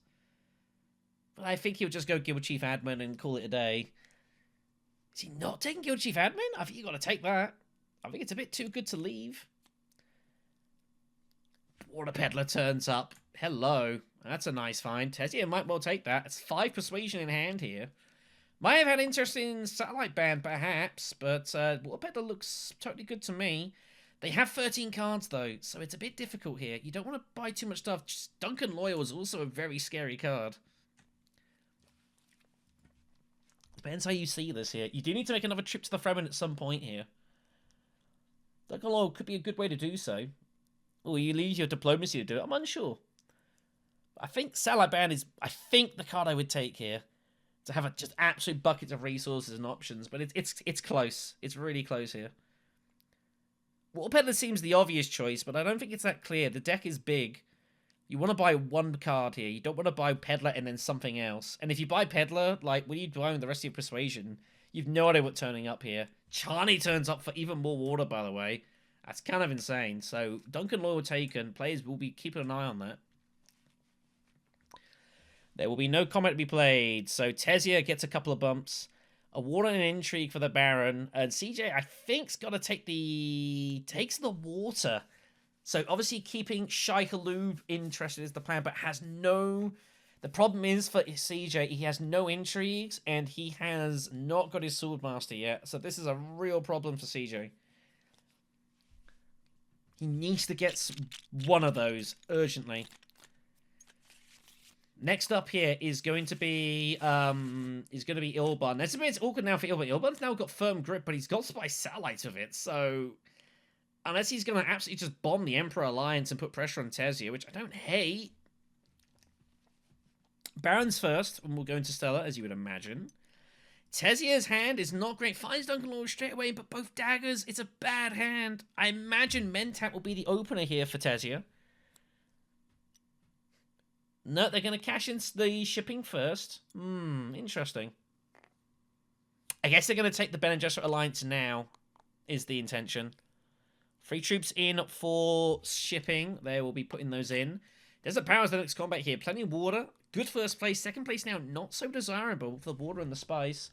But I think he'll just go Guild Chief Admin and call it a day. Is he not taking Guild Chief Admin? I think you've got to take that. I think it's a bit too good to leave. Water Peddler turns up. Hello. That's a nice find. Tezia might well take that. It's 5 Persuasion in hand here. Might have had interest in Satellite Band, perhaps, but Water Peddler looks totally good to me. They have 13 cards, though, so it's a bit difficult here. You don't want to buy too much stuff. Just Duncan Loyal is also a very scary card. Depends how you see this here. You do need to make another trip to the Fremen at some point here. Duncan Loyal could be a good way to do so. Or you use your diplomacy to do it. I'm unsure. I think Satellite Band is, I think, the card I would take here. To have just absolute buckets of resources and options. But it's close. It's really close here. Water Peddler seems the obvious choice, but I don't think it's that clear. The deck is big. You want to buy one card here. You don't want to buy Peddler and then something else. And if you buy Peddler, like, what are you doing with the rest of your Persuasion? You've no idea what's turning up here. Charney turns up for even more water, by the way. That's kind of insane. So, Duncan Loyal taken. Players will be keeping an eye on that. There will be no comment to be played. So, Tezia gets a couple of bumps. A water and an intrigue for the Baron. And CJ, I think, has got to take the... Takes the water. So, obviously, keeping Shai Halub interested is the plan, but has no... The problem is, for CJ, he has no intrigues, and he has not got his Swordmaster yet. So, this is a real problem for CJ. He needs to get one of those urgently. Next up here is going to be Ilban. It's awkward now for Ilban. Ilban's now got firm grip, but he's got Spice Satellites with it, so unless he's going to absolutely just bomb the Emperor Alliance and put pressure on Tezia, which I don't hate. Baron's first, and we'll go into Stella, as you would imagine. Tezia's hand is not great. Finds Duncan Loyal straight away, but both daggers, it's a bad hand. I imagine Mentat will be the opener here for Tezia. No, they're going to cash in the shipping first. Interesting. I guess they're going to take the Bene Gesserit Alliance now, is the intention. 3 troops in for shipping. They will be putting those in. Desert Powers, the next combat here. Plenty of water. Good first place. Second place now, not so desirable for the water and the spice.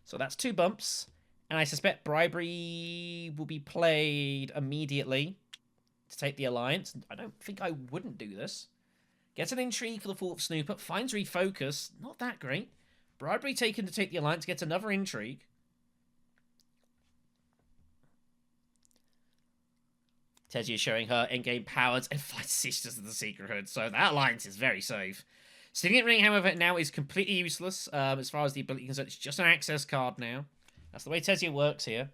So that's 2 bumps. And I suspect bribery will be played immediately to take the Alliance. I don't think I wouldn't do this. Gets an intrigue for the 4th Snooper. Finds refocus. Not that great. Bribery taken to take the Alliance. Gets another intrigue. Tezia showing her endgame powers and 5 Sisters of the Secrethood. So that Alliance is very safe. Signet Ring, however, now is completely useless as far as the ability is concerned. It's just an access card now. That's the way Tezia works here.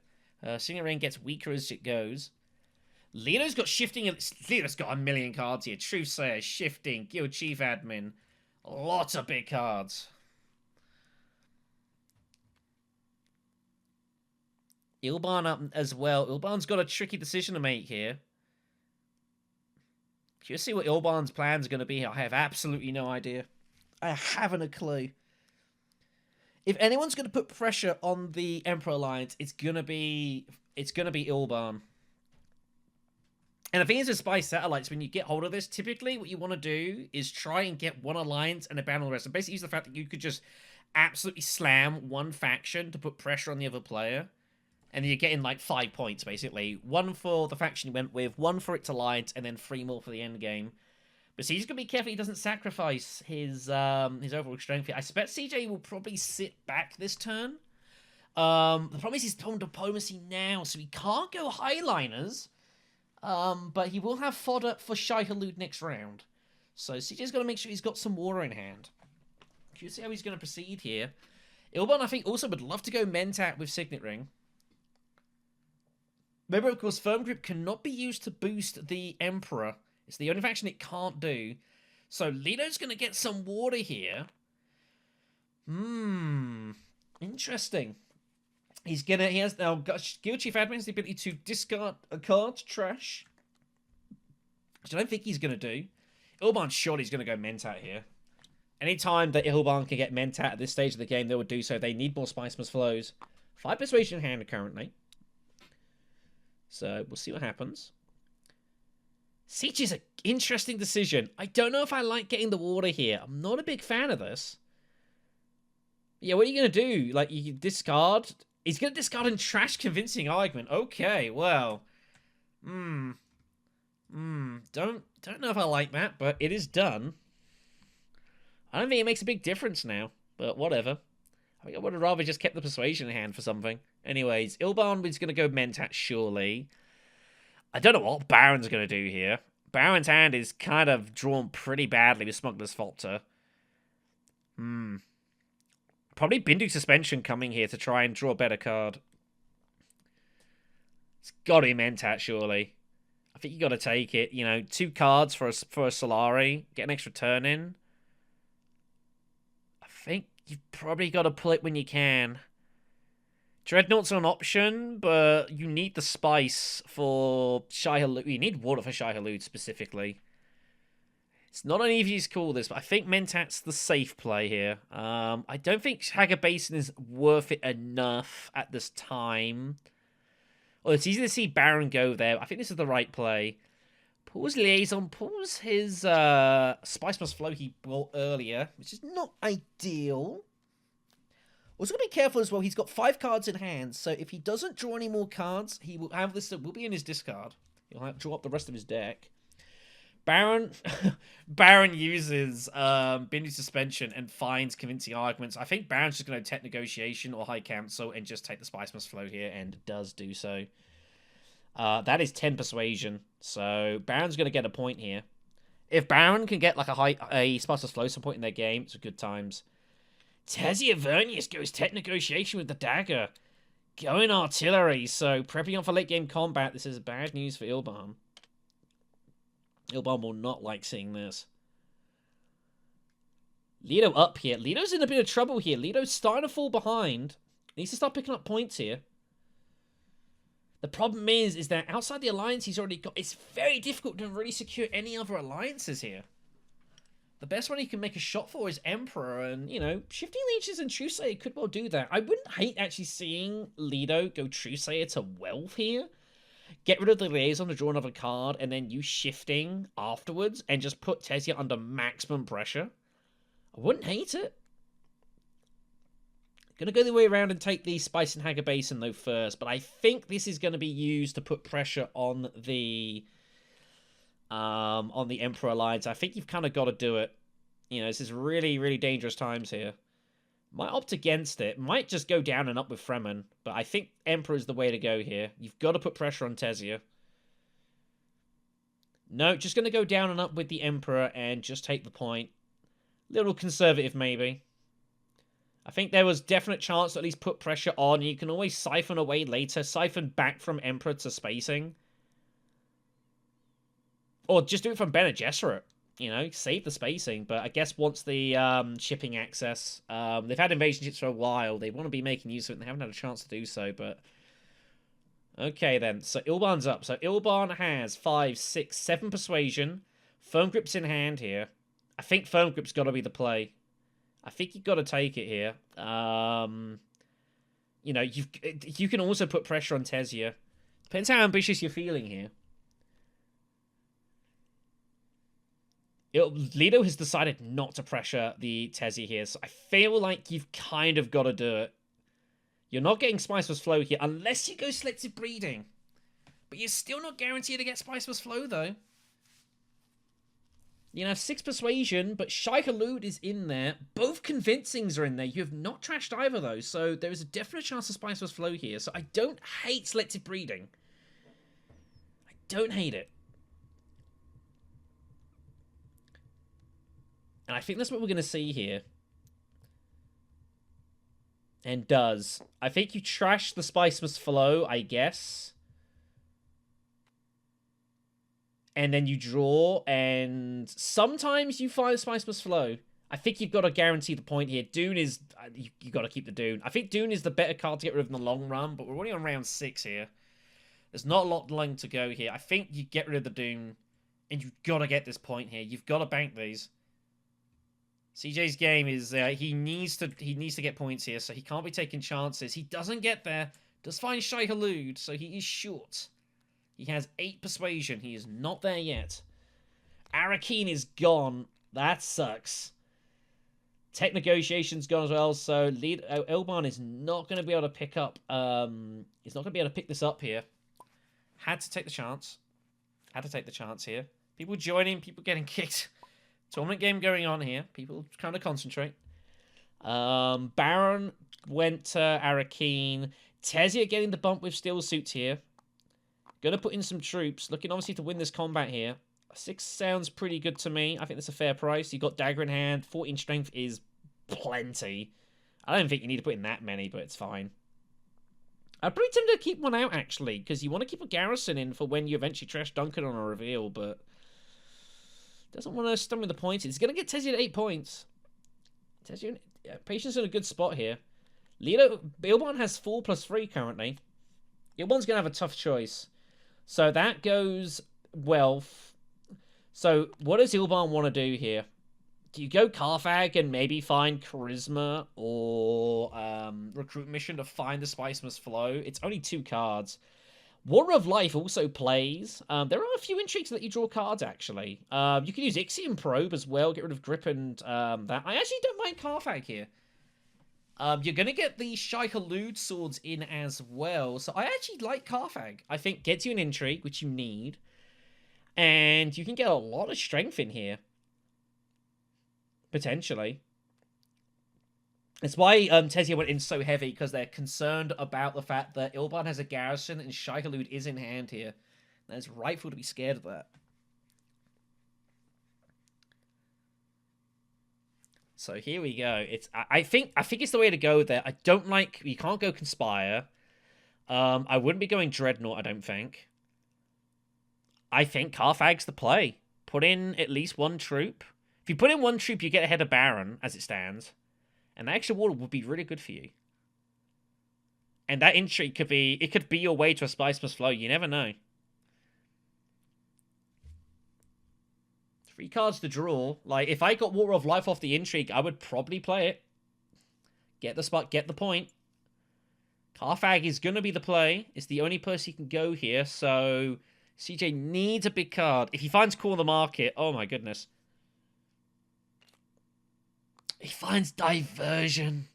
Signet Ring gets weaker as it goes. Leo's got shifting. Leo's got a million cards here. Truthsayer, shifting, guild chief admin. Lots of big cards. Ilban up as well. Ilban's got a tricky decision to make here. Just see what Ilban's plans are going to be. I have absolutely no idea. I haven't a clue. If anyone's going to put pressure on the Emperor Alliance, it's gonna be Ilban. And the thing is with Spy Satellites, when you get hold of this, typically what you want to do is try and get one alliance and a ban on the rest. And basically use the fact that you could just absolutely slam one faction to put pressure on the other player. And you're getting like 5 points, basically. 1 for the faction you went with, 1 for its alliance, and then 3 more for the end game. But see, he's going to be careful he doesn't sacrifice his overall strength here. I suspect CJ will probably sit back this turn. The problem is he's on diplomacy now, so he can't go highliners. But he will have fodder for Shai Halud next round. So CJ's got to make sure he's got some water in hand. You see how he's going to proceed here. Ilban, I think, also would love to go Mentat with Signet Ring. Remember, of course, Firm Grip cannot be used to boost the Emperor. It's the only faction it can't do. So Lito's going to get some water here. Interesting. He has now got Guild Chief Admin has the ability to discard a card, trash. Which I don't think he's going to do. Ilban's sure he's going to go Mentat here. Anytime that Ilban can get Mentat at this stage of the game, they would do so. They need more Spicemas flows. 5 Persuasion in hand currently. So we'll see what happens. Siege is an interesting decision. I don't know if I like getting the water here. I'm not a big fan of this. Yeah, what are you going to do? Like, you discard? He's going to discard and trash convincing argument. Okay, well. Don't know if I like that, but it is done. I don't think it makes a big difference now, but whatever. I think I would have rather just kept the persuasion in hand for something. Anyways, Ilban is going to go Mentat, surely. I don't know what Baron's going to do here. Baron's hand is kind of drawn pretty badly with Smuggler's Falter. Probably Bindu Suspension coming here to try and draw a better card. It's got to be Mentat, surely. I think you got to take it. You know, 2 cards for a Solari. Get an extra turn in. I think you've probably got to pull it when you can. Dreadnought's an option, but you need the spice for Shai Halud. You need water for Shai Halud specifically. It's not an easy call this, but I think Mentat's the safe play here. I don't think Haga Basin is worth it enough at this time. Well, it's easy to see Baron go there. I think this is the right play. Pulls Liaison, pulls his Spice Must Flow he brought earlier, which is not ideal. Also, got to be careful as well. He's got 5 cards in hand, so if he doesn't draw any more cards, he will have this that will be in his discard. He'll have to draw up the rest of his deck. Baron uses Bindu Suspension and finds convincing arguments. I think Baron's just going to take Negotiation or High Council and just take the Spice Must Flow here, and does do so. That is 10 Persuasion, so Baron's going to get a point here. If Baron can get like a Spice Must Flow some point in their game, it's a good times. Tezia Vernius goes Tech Negotiation with the dagger. Going artillery, so prepping up for late game combat. This is bad news for Ilban. Ilban will not like seeing this. Lido up here. Lido's in a bit of trouble here. Lido's starting to fall behind. He needs to start picking up points here. The problem is that outside the alliance he's already got, it's very difficult to really secure any other alliances here. The best one he can make a shot for is Emperor, and, you know, Shifting Leeches and Truesayer could well do that. I wouldn't hate actually seeing Lido go Truesayer to Wealth here. Get rid of the Liaison to draw another card, and then use Shifting afterwards, and just put Tezia under maximum pressure. I wouldn't hate it. Gonna go the way around and take the Spice and Haga Basin, though, first, but I think this is going to be used to put pressure on the Emperor Alliance. I think you've kind of got to do it. You know, this is really, really dangerous times here. Might opt against it. Might just go down and up with Fremen. But I think Emperor is the way to go here. You've got to put pressure on Tezia. No, just going to go down and up with the Emperor and just take the point. Little conservative, maybe. I think there was definite chance to at least put pressure on. You can always siphon away later. Siphon back from Emperor to spacing. Or just do it from Bene Gesserit. You know, save the spacing. But I guess once the shipping access, they've had invasion ships for a while. They want to be making use of it, and they haven't had a chance to do so. But okay then. So Ilban's up. So Ilban has 5, 6, 7 persuasion. Firm grip's in hand here. I think firm grip's got to be the play. I think you've got to take it here. You know, you can also put pressure on Tesia. Depends how ambitious you're feeling here. Lido has decided not to pressure the Tesia here, so I feel like you've kind of got to do it. You're not getting Spiceless Flow here, unless you go Selective Breeding. But you're still not guaranteed to get Spiceless Flow, though. You have 6 Persuasion, but Shai-Hulud is in there. Both Convincings are in there. You have not trashed either, though, so there is a definite chance of Spiceless Flow here. So I don't hate Selective Breeding. I don't hate it. And I think that's what we're going to see here. And does. I think you trash the Spiceless Flow, I guess. And then you draw, and sometimes you find Spiceless Flow. I think you've got to guarantee the point here. Dune is... you got to keep the Dune. I think Dune is the better card to get rid of in the long run, but we're only on round 6 here. There's not a lot long to go here. I think you get rid of the Dune, and you've got to get this point here. You've got to bank these. CJ's game is... he needs to get points here, so he can't be taking chances. He doesn't get there. Does find Shai-Hulud, so he is short. He has 8 Persuasion. He is not there yet. Arakeen is gone. That sucks. Tech Negotiation's gone as well, so Ilban is not going to be able to pick up... he's not going to be able to pick this up here. Had to take the chance. Had to take the chance here. People joining, people getting kicked. Tournament game going on here. People trying to concentrate. Baron went to Arakeen. Tesia getting the bump with Steel Suits here. Gonna put in some troops. Looking obviously to win this combat here. 6 sounds pretty good to me. I think that's a fair price. You got Dagger in hand. 14 strength is plenty. I don't think you need to put in that many, but it's fine. I'd pretty tempted to keep one out, actually, because you want to keep a garrison in for when you eventually trash Duncan on a reveal, but... doesn't want to stumble the points. It's going to get Tesia to 8 points. Tesia, yeah, Patience in a good spot here. Ilban has 4+3 currently. Ilban's going to have a tough choice. So that goes Wealth. So what does Ilban want to do here? Do you go Carthag and maybe find Charisma or Recruit Mission to find the Spiceless Flow? It's only 2 cards. Water of Life also plays. There are a few intrigues that you draw cards, actually. You can use Ixion Probe as well, get rid of Grip and that. I actually don't mind Carthag here. You're going to get the Shai-Hulud swords in as well. So I actually like Carthag. I think gets you an intrigue, which you need. And you can get a lot of strength in here. Potentially. That's why Tesia went in so heavy, because they're concerned about the fact that Ilban has a garrison and Shai-Hulud is in hand here. And it's rightful to be scared of that. So here we go. I think it's the way to go there. I don't like... you can't go Conspire. I wouldn't be going Dreadnought, I don't think. I think Carthag's the play. Put in at least 1 troop. If you put in 1 troop, you get ahead of Baron, as it stands. And that extra water would be really good for you. And that intrigue could be... it could be your way to a Spiceless Flow. You never know. 3 cards to draw. Like, if I got Water of Life off the intrigue, I would probably play it. Get the spot, get the point. Carthag is going to be the play. It's the only person you can go here, so... CJ needs a big card. If he finds Call the Market, oh my goodness. He finds Diversion.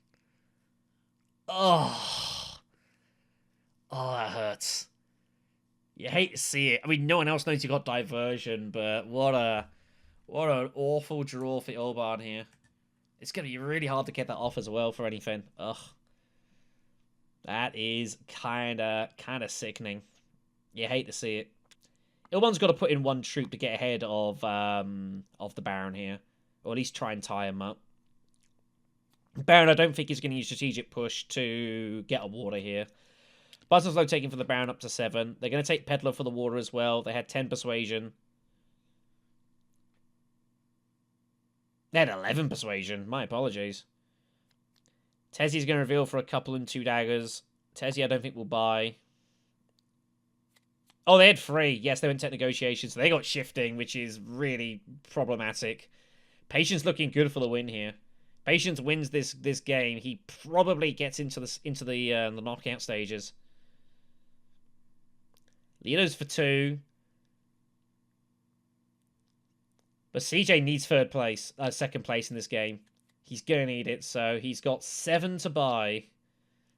Oh. Oh, that hurts. You hate to see it. I mean, no one else knows you got Diversion, but what an awful draw for Ilban here. It's going to be really hard to get that off as well for anything. Ugh. That is kind of sickening. You hate to see it. Ilban's got to put in 1 troop to get ahead of the Baron here. Or at least try and tie him up. Baron, I don't think he's going to use Strategic Push to get a water here. Buzzer's Low taking for the Baron up to 7. They're going to take Peddler for the water as well. They had 10 Persuasion. They had 11 persuasion. My apologies. Tezzy's going to reveal for a couple and 2 daggers. Tezzy, I don't think will buy. Oh, they had 3. Yes, they went tech negotiations. So they got shifting, which is really problematic. Patience looking good for the win here. Patience wins this game. He probably gets into the knockout stages. Leo's for 2. But CJ needs second place in this game. He's going to need it, so he's got 7 to buy.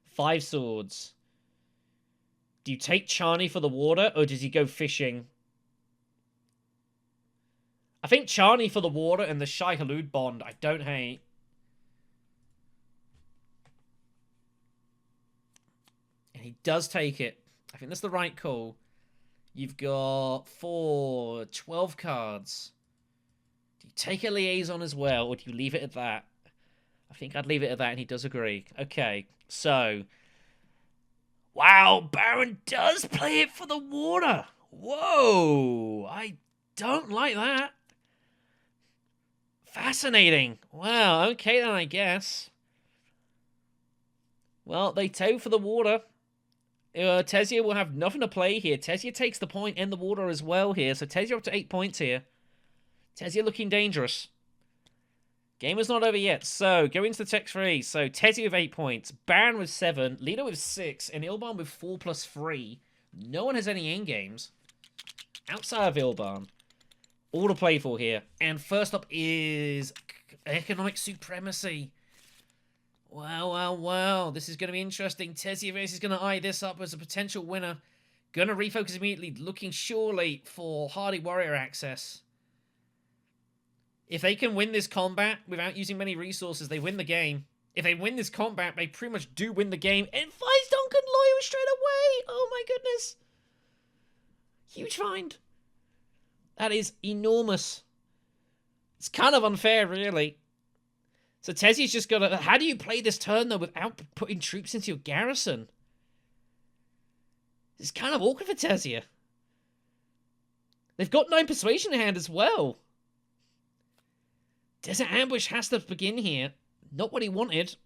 5 swords. Do you take Charney for the water, or does he go fishing? I think Charney for the water and the Shai Halud bond, I don't hate. And he does take it. I think that's the right call. You've got 12 cards. Do you take a liaison as well, or do you leave it at that? I think I'd leave it at that, and he does agree. Okay, so... Wow, Baron does play it for the water. Whoa, I don't like that. Fascinating. Wow, okay then, I guess. Well, they take for the water. Tezia will have nothing to play here. Tezia takes the point and the water as well here. So Tezia up to 8 points here. Tezia looking dangerous. Game is not over yet. So, go into the tech 3. So, Tezia with 8 points. Baron with 7. Lido with 6. And Ilban with 4 plus 3. No one has any endgames. Outside of Ilban. All to play for here. And first up is Economic Supremacy. Wow. This is going to be interesting. Tezia is going to eye this up as a potential winner. Going to refocus immediately. Looking surely for Hardy Warrior access. If they can win this combat without using many resources, they win the game. If they win this combat, they pretty much do win the game. And finds Duncan Loyal straight away. Oh my goodness. Huge find. That is enormous. It's kind of unfair, really. So Tezia's just got to... How do you play this turn, though, without putting troops into your garrison? It's kind of awkward for Tezia. They've got 9 persuasion in hand as well. Desert Ambush has to begin here. Not what he wanted.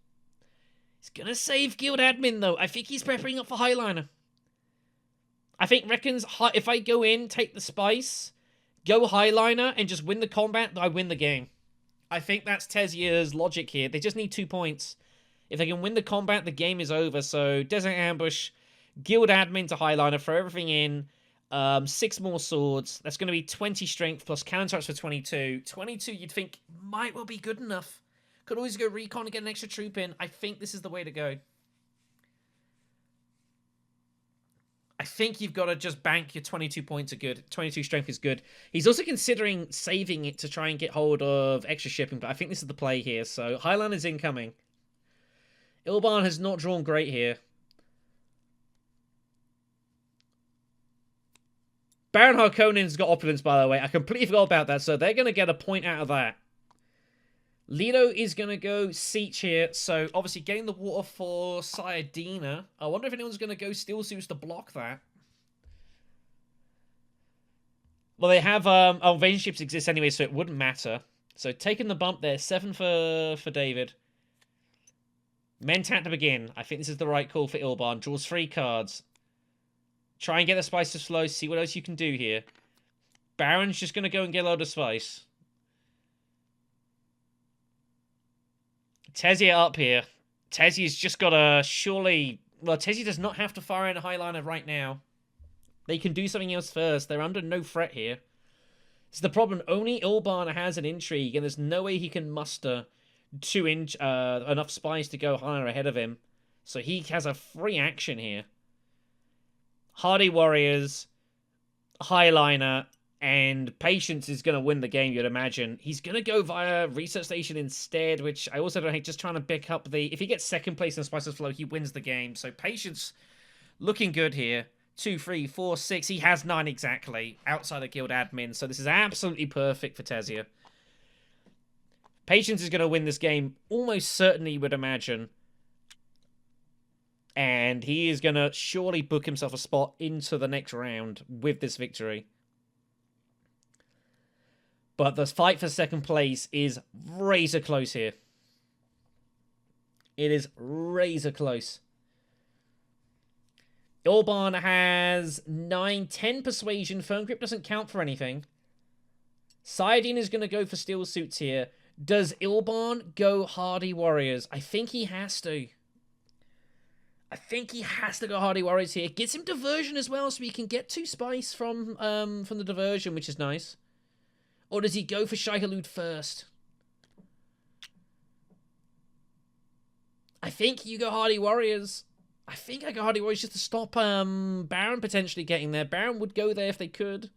He's going to save Guild Admin, though. I think he's prepping up for Highliner. I think reckons if I go in, take the spice, go Highliner, and just win the combat, I win the game. I think that's Tezia's logic here. They just need 2 points. If they can win the combat, the game is over. So Desert Ambush, Guild Admin to Highliner, throw everything in. 6 more swords. That's going to be 20 strength plus counterattacks for 22. 22 you'd think might well be good enough. Could always go recon and get an extra troop in. I think this is the way to go. I think you've got to just bank your 22 points are good. 22 strength is good. He's also considering saving it to try and get hold of extra shipping, but I think this is the play here. So Highliner's incoming. Ilban has not drawn great here. Baron Harkonnen's got opulence, by the way. I completely forgot about that, so they're going to get a point out of that. Lido is going to go Siege here, so obviously getting the water for Sayadina. I wonder if anyone's going to go Steel Suits to block that. Well, they have... invasion ships exist anyway, so it wouldn't matter. So taking the bump there. 7 for David. Men tap to begin. I think this is the right call for Ilban. Draws 3 cards. Try and get the spice to slow. See what else you can do here. Baron's just going to go and get a load of spice. Tezia up here. Tezia's just got to surely... Well, Tezia does not have to fire in a Highliner right now. They can do something else first. They're under no threat here. It's the problem. Only Ilban has an intrigue, and there's no way he can muster enough spies to go higher ahead of him. So he has a free action here. Hardy Warriors, Highliner, and Patience is going to win the game, you'd imagine. He's going to go via Research Station instead, which I also don't hate, just trying to pick up the... If he gets second place in Spices Flow, he wins the game. So Patience looking good here. 2, 3, 4, 6. He has 9 exactly, outside of Guild Admin. So this is absolutely perfect for Tezia. Patience is going to win this game, almost certainly, you would imagine. And he is going to surely book himself a spot into the next round with this victory. But the fight for second place is razor close here. It is razor close. Ilban has 9, 10 persuasion. Firm grip doesn't count for anything. Saiyadin is going to go for steel suits here. Does Ilban go Hardy Warriors? I think he has to. I think he has to go Hardy Warriors here. Gets him diversion as well, so he can get 2 spice from the diversion, which is nice. Or does he go for Shai Hulud first? I think you go Hardy Warriors. I think I go Hardy Warriors just to stop Baron potentially getting there. Baron would go there if they could.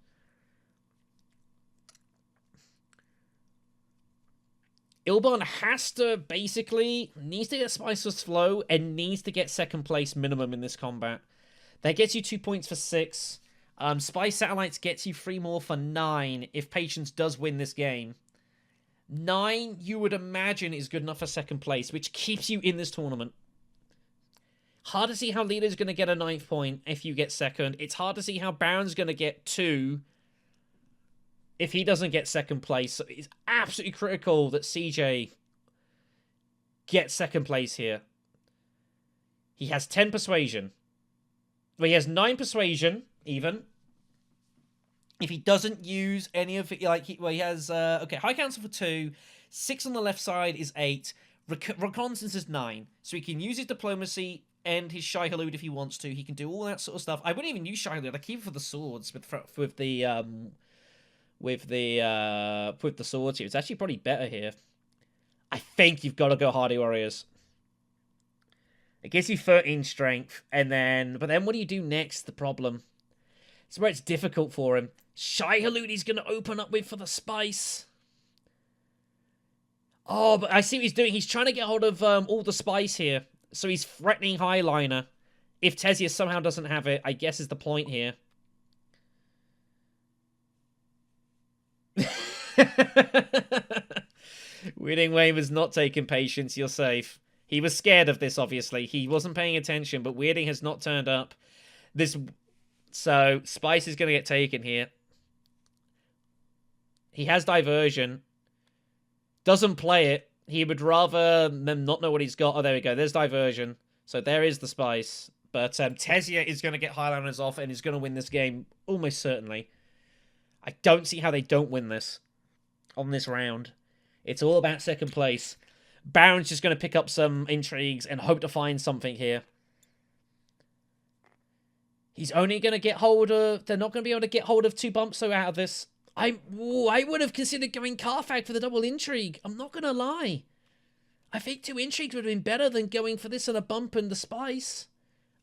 Ilban has to basically, needs to get Spiceless Flow and needs to get second place minimum in this combat. That gets you 2 points for 6. Spice Satellites gets you 3 more for 9 if Patience does win this game. 9, you would imagine, is good enough for second place, which keeps you in this tournament. Hard to see how Leader's going to get a 9th point if you get second. It's hard to see how Baron's going to get 2 if he doesn't get second place. So it's absolutely critical that CJ gets second place here. He has 10 persuasion. Well, he has 9 persuasion, even. If he doesn't use any of it, like, he has, okay, High Council for 2, 6 on the left side is 8, Reconnaissance is 9, so he can use his Diplomacy and his Shai Hulud if he wants to. He can do all that sort of stuff. I wouldn't even use Shai Hulud. I keep it for the swords with the swords here. It's actually probably better here. I think you've got to go Hardy Warriors. It gives you 13 strength, but then what do you do next? The problem. It's where it's difficult for him. Shai Hulud he's going to open up with for the spice. Oh, but I see what he's doing. He's trying to get hold of all the spice here. So he's threatening Highliner. If Tesia somehow doesn't have it, I guess is the point here. Winning Wayne was not taking Patience. You're safe. He was scared of this, obviously. He wasn't paying attention, but Weirding has not turned up. So Spice is going to get taken here. He has diversion. Doesn't play it. He would rather them not know what he's got. Oh, there we go. There's diversion. So there is the Spice. But Tesia is going to get Highlanders off and is going to win this game almost certainly. I don't see how they don't win this on this round. It's all about second place. Baron's just going to pick up some intrigues and hope to find something here. He's only going to get hold of... They're not going to be able to get hold of 2 bumps so out of this. I would have considered going Carfag for the double intrigue. I'm not going to lie. I think 2 intrigues would have been better than going for this and a bump and the spice.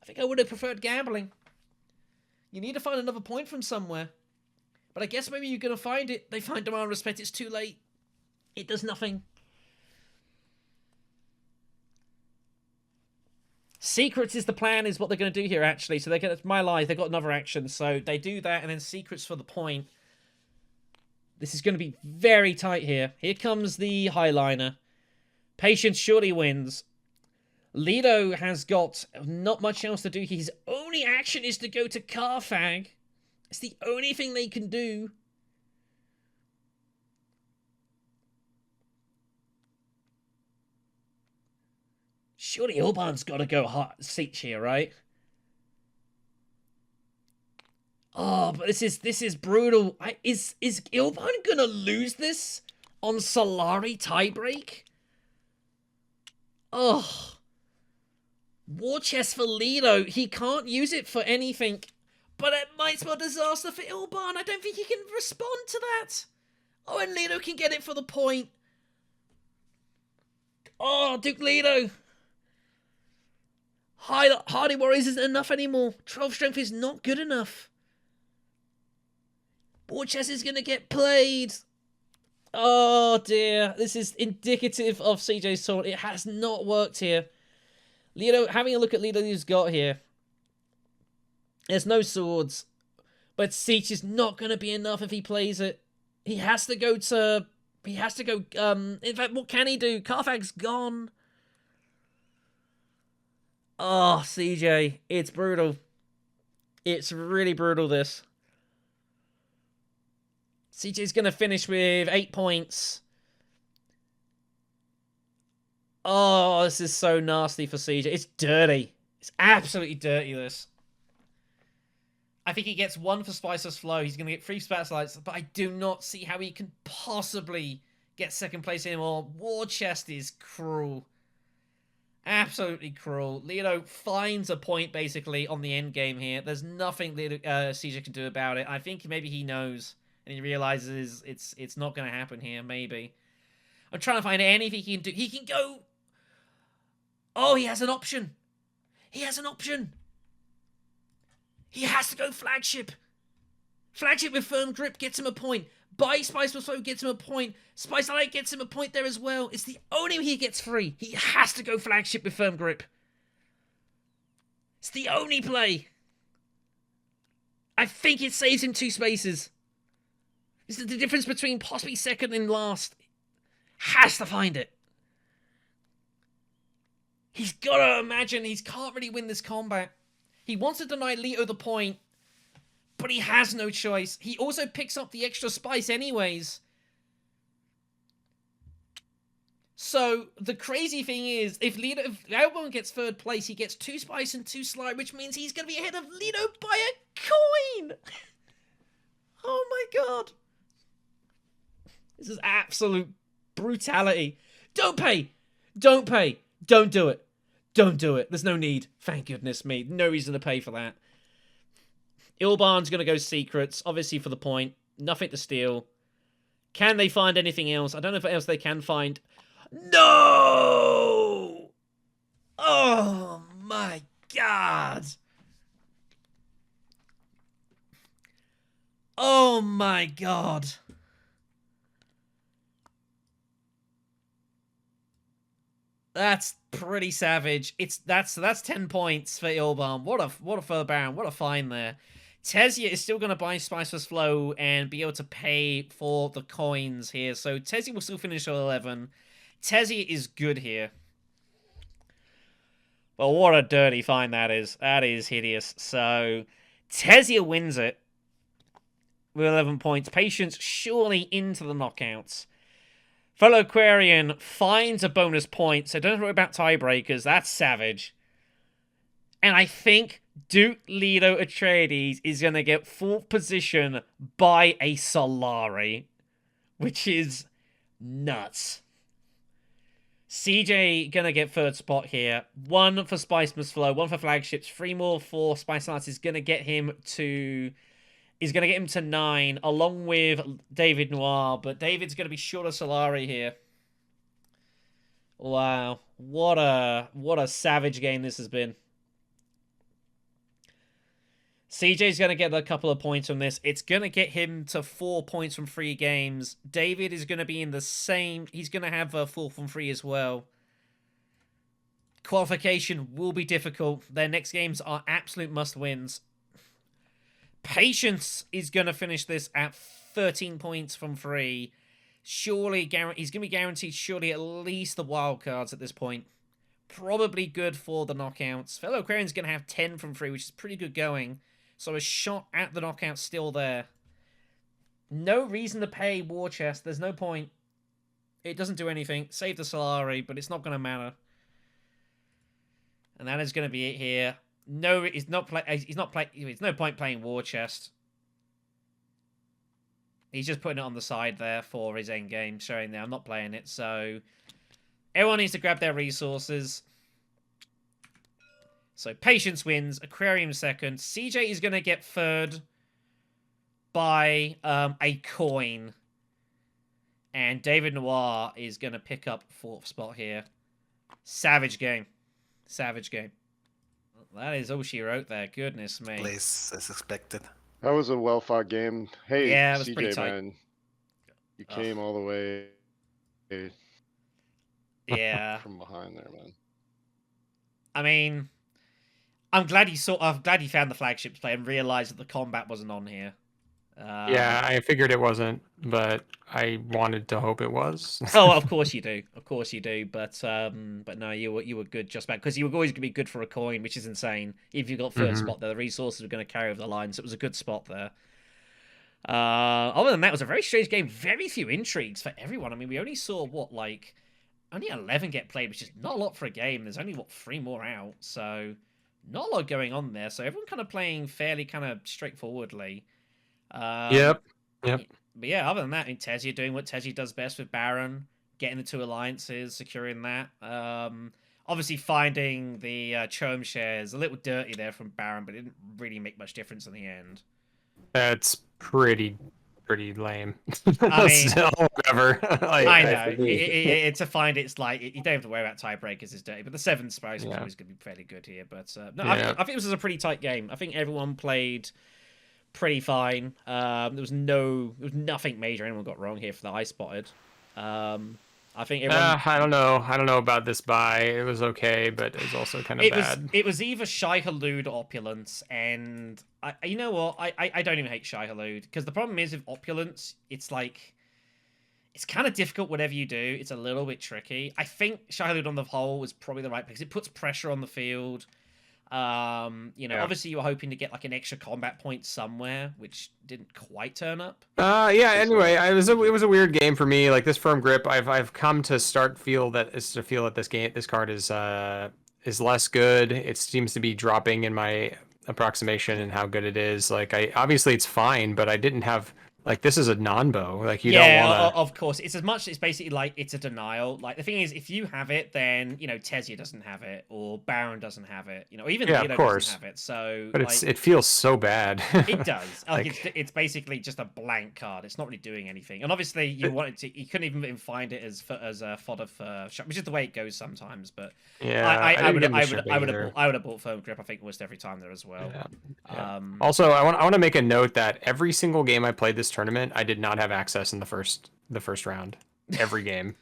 I think I would have preferred gambling. You need to find another point from somewhere. But I guess maybe you're going to find it. They find Demand Respect. It's too late. It does nothing. Secrets is the plan, is what they're going to do here, actually. So they're going to... My lies, they've got another action. So they do that, and then Secrets for the point. This is going to be very tight here. Here comes the Highliner. Patience surely wins. Lido has got not much else to do. His only action is to go to Carfag. It's the only thing they can do. Surely Ilban's got to go Siege here, right? Oh, but this is brutal. Is Ilban gonna lose this on Solari tiebreak? Oh. War chest for Lido. He can't use it for anything. But it might spell disaster for Ilban. I don't think he can respond to that. Oh, and Lido can get it for the point. Oh, Duke Lido. Hardy Warriors isn't enough anymore. 12 strength is not good enough. Board chess is going to get played. Oh, dear. This is indicative of CJ's sword. It has not worked here. Lido, having a look at Lido's got here. There's no swords. But Siege is not going to be enough if he plays it. He has to go to... He has to go... in fact, what can he do? Carfag's gone. Oh, CJ. It's brutal. It's really brutal, this. CJ's going to finish with 8 points. Oh, this is so nasty for CJ. It's dirty. It's absolutely dirty, this. I think he gets 1 for Spicer's Flow. He's going to get 3 Spatlights, but I do not see how he can possibly get second place anymore. War Chest is cruel. Absolutely cruel. Lido finds a point, basically, on the end game here. There's nothing CJ can do about it. I think maybe he knows, and he realizes it's not going to happen here, maybe. I'm trying to find anything he can do. He can go... Oh, he has an option. He has an option. He has to go Flagship. Flagship with Firm Grip gets him a point. Buy Spice with Flow gets him a point. Spice Light gets him a point there as well. It's the only way he gets free. He has to go Flagship with Firm Grip. It's the only play. I think it saves him 2 spaces. This is the difference between possibly second and last. Has to find it. He's got to imagine he can't really win this combat. He wants to deny Leto the point, but he has no choice. He also picks up the extra spice anyways. So, the crazy thing is, if Albon gets 3rd place, he gets 2 spice and 2 slide, which means he's going to be ahead of Leto by a coin! Oh my god. This is absolute brutality. Don't pay! Don't pay! Don't do it. Don't do it. There's no need. Thank goodness me. No reason to pay for that. Ilban's going to go secrets, obviously for the point. Nothing to steal. Can they find anything else? I don't know if else they can find. No! Oh my god. Oh my god. That's pretty savage. That's 10 points for Ilban. What a further baron. What a find there. Tezia is still going to buy Spiceless Flow and be able to pay for the coins here. So Tezia will still finish at 11. Tezia is good here. Well, what a dirty find that is. That is hideous. So Tezia wins it with 11 points. Patience surely into the knockouts. FellowAquarian finds a bonus point, so don't worry about tiebreakers. That's savage. And I think Duke Lido Atreides is going to get 4th position by a Solari, which is nuts. CJ going to get 3rd spot here. 1 for Spice Must Flow, 1 for Flagships, 3 more for Spice Arts is going to get him to... He's going to get him to 9, along with David Noir. But David's going to be short of Solari here. Wow. What a savage game this has been. CJ's going to get a couple of points from this. It's going to get him to 4 points from 3 games. David is going to be in the same... He's going to have a 4 from 3 as well. Qualification will be difficult. Their next games are absolute must-wins. Patience is going to finish this at 13 points from 3. Surely, he's going to be guaranteed surely at least the wildcards at this point. Probably good for the knockouts. FellowAquarian's going to have 10 from 3, which is pretty good going. So a shot at the knockout still there. No reason to pay War Chest. There's no point. It doesn't do anything. Save the Solari, but it's not going to matter. And that is going to be it here. No, he's not There's no point playing War Chest. He's just putting it on the side there for his end game, showing that I'm not playing it. So everyone needs to grab their resources. So Patience wins. Aquarium second. CJ is going to get 3rd by a coin. And David Noir is going to pick up 4th spot here. Savage game. Savage game. That is all she wrote there. Goodness me. Place as expected. That was a well-fought game. Hey, yeah, it was pretty CJ, tight. man. You came all the way Yeah. from behind there, man. I mean, I'm glad he found the Flagships play and realized that the combat wasn't on here. Yeah, I figured it wasn't, but I wanted to hope it was. Oh, of course you do. Of course you do. But no, you were good just about because you were always going to be good for a coin, which is insane. If you got 3rd spot there, the resources were going to carry over the line, so it was a good spot there. Other than that, it was a very strange game. Very few intrigues for everyone. I mean, we only saw only 11 get played, which is not a lot for a game. There's only 3 more out, so not a lot going on there. So everyone kind of playing fairly kind of straightforwardly. Yep. But yeah, other than that, I mean, Tesia doing what Tesia does best with Baron, getting the 2 alliances, securing that. Obviously finding the Chom shares a little dirty there from Baron, but it didn't really make much difference in the end. That's pretty lame. I mean, Still, whatever. I know. To find it's like you don't have to worry about tiebreakers is dirty, but the 7 spies is always going to be fairly good here. But no, I think this was a pretty tight game. I think everyone played pretty fine. There was nothing major anyone got wrong here that I spotted. I think everyone... I don't know about this buy. It was okay, but it was also kind of bad. It was either Shai Halud or Opulence, and you know what? I don't even hate Shai Halud, because the problem is with Opulence, it's like it's kind of difficult whatever you do. It's a little bit tricky. I think Shai Halud on the whole was probably the right pick, because it puts pressure on the field. Obviously you were hoping to get like an extra combat point somewhere, which didn't quite turn up. Anyway, it was a weird game for me. Like this firm grip, I've come to feel that this card is less good. It seems to be dropping in my approximation and how good it is. Like obviously it's fine, but I didn't have like this is a non-bow. Like you don't want to. Of course, it's basically like it's a denial. Like the thing is, if you have it, then Tesia doesn't have it, or Baron doesn't have it. Even Lido doesn't have it. So, but it feels so bad. It does. It's basically just a blank card. It's not really doing anything. And obviously, you couldn't even find it as fodder for shot, which is the way it goes sometimes. But yeah, I would have bought firm grip. I think almost every time there as well. Yeah. Also, I want to make a note that every single game I played this tournament, I did not have access in the first round. Every game,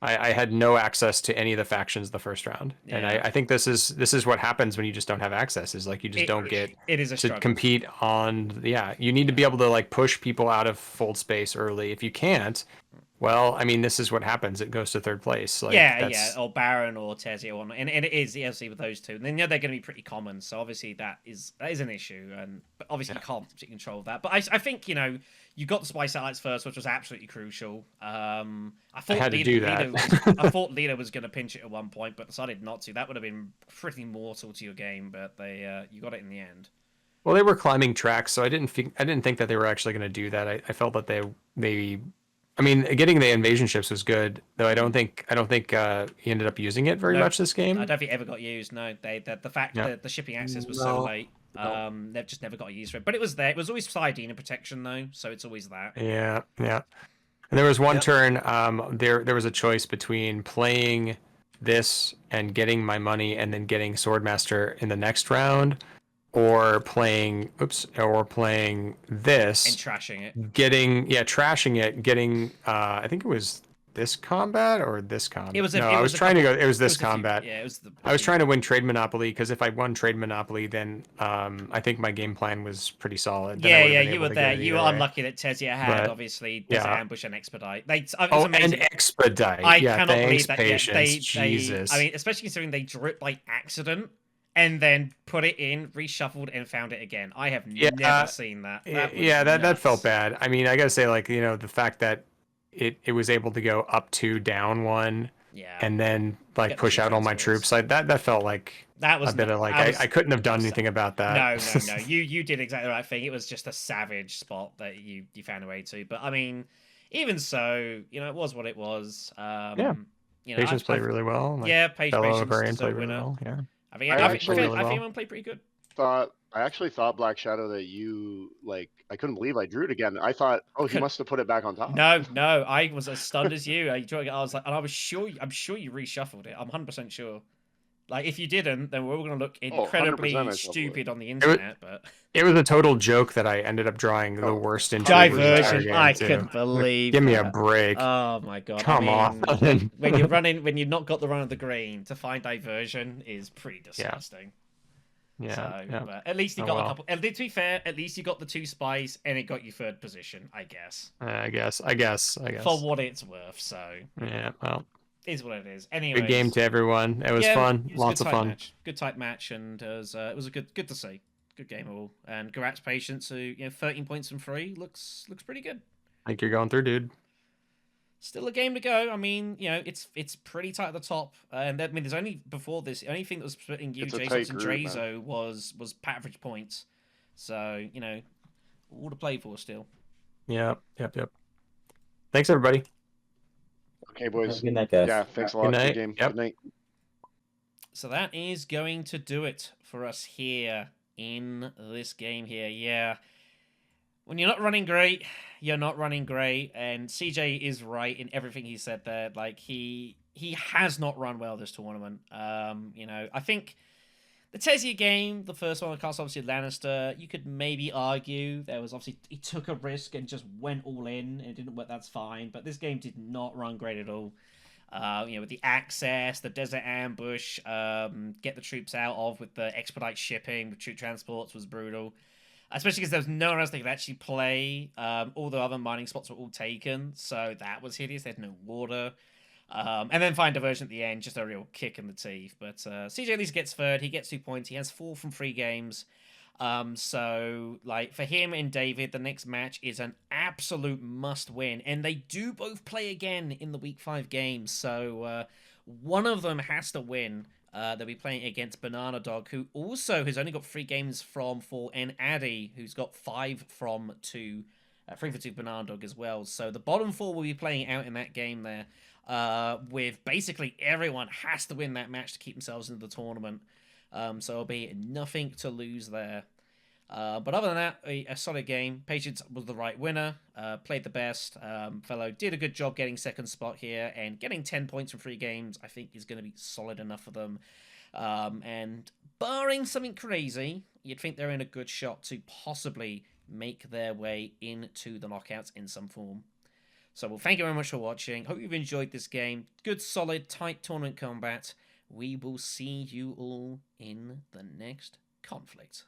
I had no access to any of the factions the first round, and I think this is what happens when you just don't have access. Is like you just don't get to compete on. Yeah, you need to be able to like push people out of fold space early. If you can't, well, I mean, this is what happens. It goes to third place. Like, or Baron or Tesia or and it is obviously with those two. And then they're going to be pretty common, so obviously that is an issue, but obviously you can't control that. But I think you got the spy satellites first, which was absolutely crucial. I thought I thought Lido was going to pinch it at one point, but decided not to. That would have been pretty mortal to your game, but you got it in the end. Well, they were climbing tracks, so I didn't think that they were actually going to do that. I felt that they. I mean, getting the invasion ships was good, though. I don't think he ended up using it very much this game. I don't think it ever got used. No, the fact that the shipping access was so late, they've just never got a use for it. But it was there. It was always Sidene protection though, so it's always that. Yeah. And there was one turn. There was a choice between playing this and getting my money, and then getting Swordmaster in the next round, or playing this and trashing it, trashing it, getting I think it was this combat or this combat. It was this combat. I was trying to win Trade Monopoly, because if I won Trade Monopoly, then I think my game plan was pretty solid. You were there. You were unlucky that Tesia had obviously ambush and expedite. And expedite. I cannot believe that. Jesus. I mean, especially considering they drew it by accident and then put it in, reshuffled, and found it again. I have never seen that. That felt bad. I mean, I gotta say, like, the fact that it was able to go up 2, down 1, and then like push out all my troops, like that felt like that was a bit of like I couldn't have done anything about that. No. You did exactly the right thing. It was just a savage spot that you found a way to. But I mean, even so, it was what it was. Patience played really well. Like, FellowAquarian played really well. Yeah. I think everyone played pretty good. I actually thought BlackShadow that you I couldn't believe I drew it again. I thought, he must have put it back on top. No, I was as stunned as you. I'm sure you reshuffled it. I'm 100% sure. Like, if you didn't, then we're all going to look incredibly stupid on the internet. But it was a total joke that I ended up drawing the worst diversion. I couldn't believe. Give me a break. Oh my god! Come on. when you've not got the run of the green, to find diversion is pretty disgusting. But at least you got a couple. And to be fair, at least you got the 2 spies, and it got you 3rd position. I guess. I guess. For what it's worth. So. Yeah. Well. Is what it is. Anyway, good game to everyone. It was fun. Lots of fun. Good tight match, and it was a good to see. good game all. And Garat's Patience, who 13 points from 3, looks pretty good. I think you're going through, dude. Still a game to go. I mean, it's pretty tight at the top. And there's only before this, the only thing that was splitting you, It's a Jason tight and group, man. Drazo, was average points. So all to play for still. Yep. Thanks, everybody. Okay, boys. Good night, guys. Yeah, thanks a Good lot. night. Good game. Yep. Good night. So that is going to do it for us here in this game here. Yeah. When you're not running great, you're not running great. And CJ is right in everything he said there. Like, he has not run well this tournament. I think the Tesia game, the first one, cast obviously Lannister, you could maybe argue there was obviously he took a risk and just went all in. It didn't work, that's fine. But this game did not run great at all. With the access, the desert ambush, get the troops out of with the expedite shipping, with troop transports was brutal. Especially because there was no one else they could actually play. All the other mining spots were all taken, so that was hideous. They had no water. And then find diversion at the end, just a real kick in the teeth. But CJ at least gets third. He gets 2 points. He has 4 from 3 games. So, for him and David, the next match is an absolute must-win. And they do both play again in the Week 5 games. So, one of them has to win. They'll be playing against Banana Dog, who also has only got 3 games from 4, and Addy, who's got 5 from 2. 3 for 2 Banana Dog as well. So, the bottom 4 will be playing out in that game there. With basically everyone has to win that match to keep themselves into the tournament. So it'll be nothing to lose there. But other than that, a solid game. Patience was the right winner. Played the best. Fellow did a good job getting second spot here. And getting 10 points from 3 games, I think, is going to be solid enough for them. And barring something crazy, you'd think they're in a good shot to possibly make their way into the knockouts in some form. So, thank you very much for watching. Hope you've enjoyed this game. Good, solid, tight tournament combat. We will see you all in the next conflict.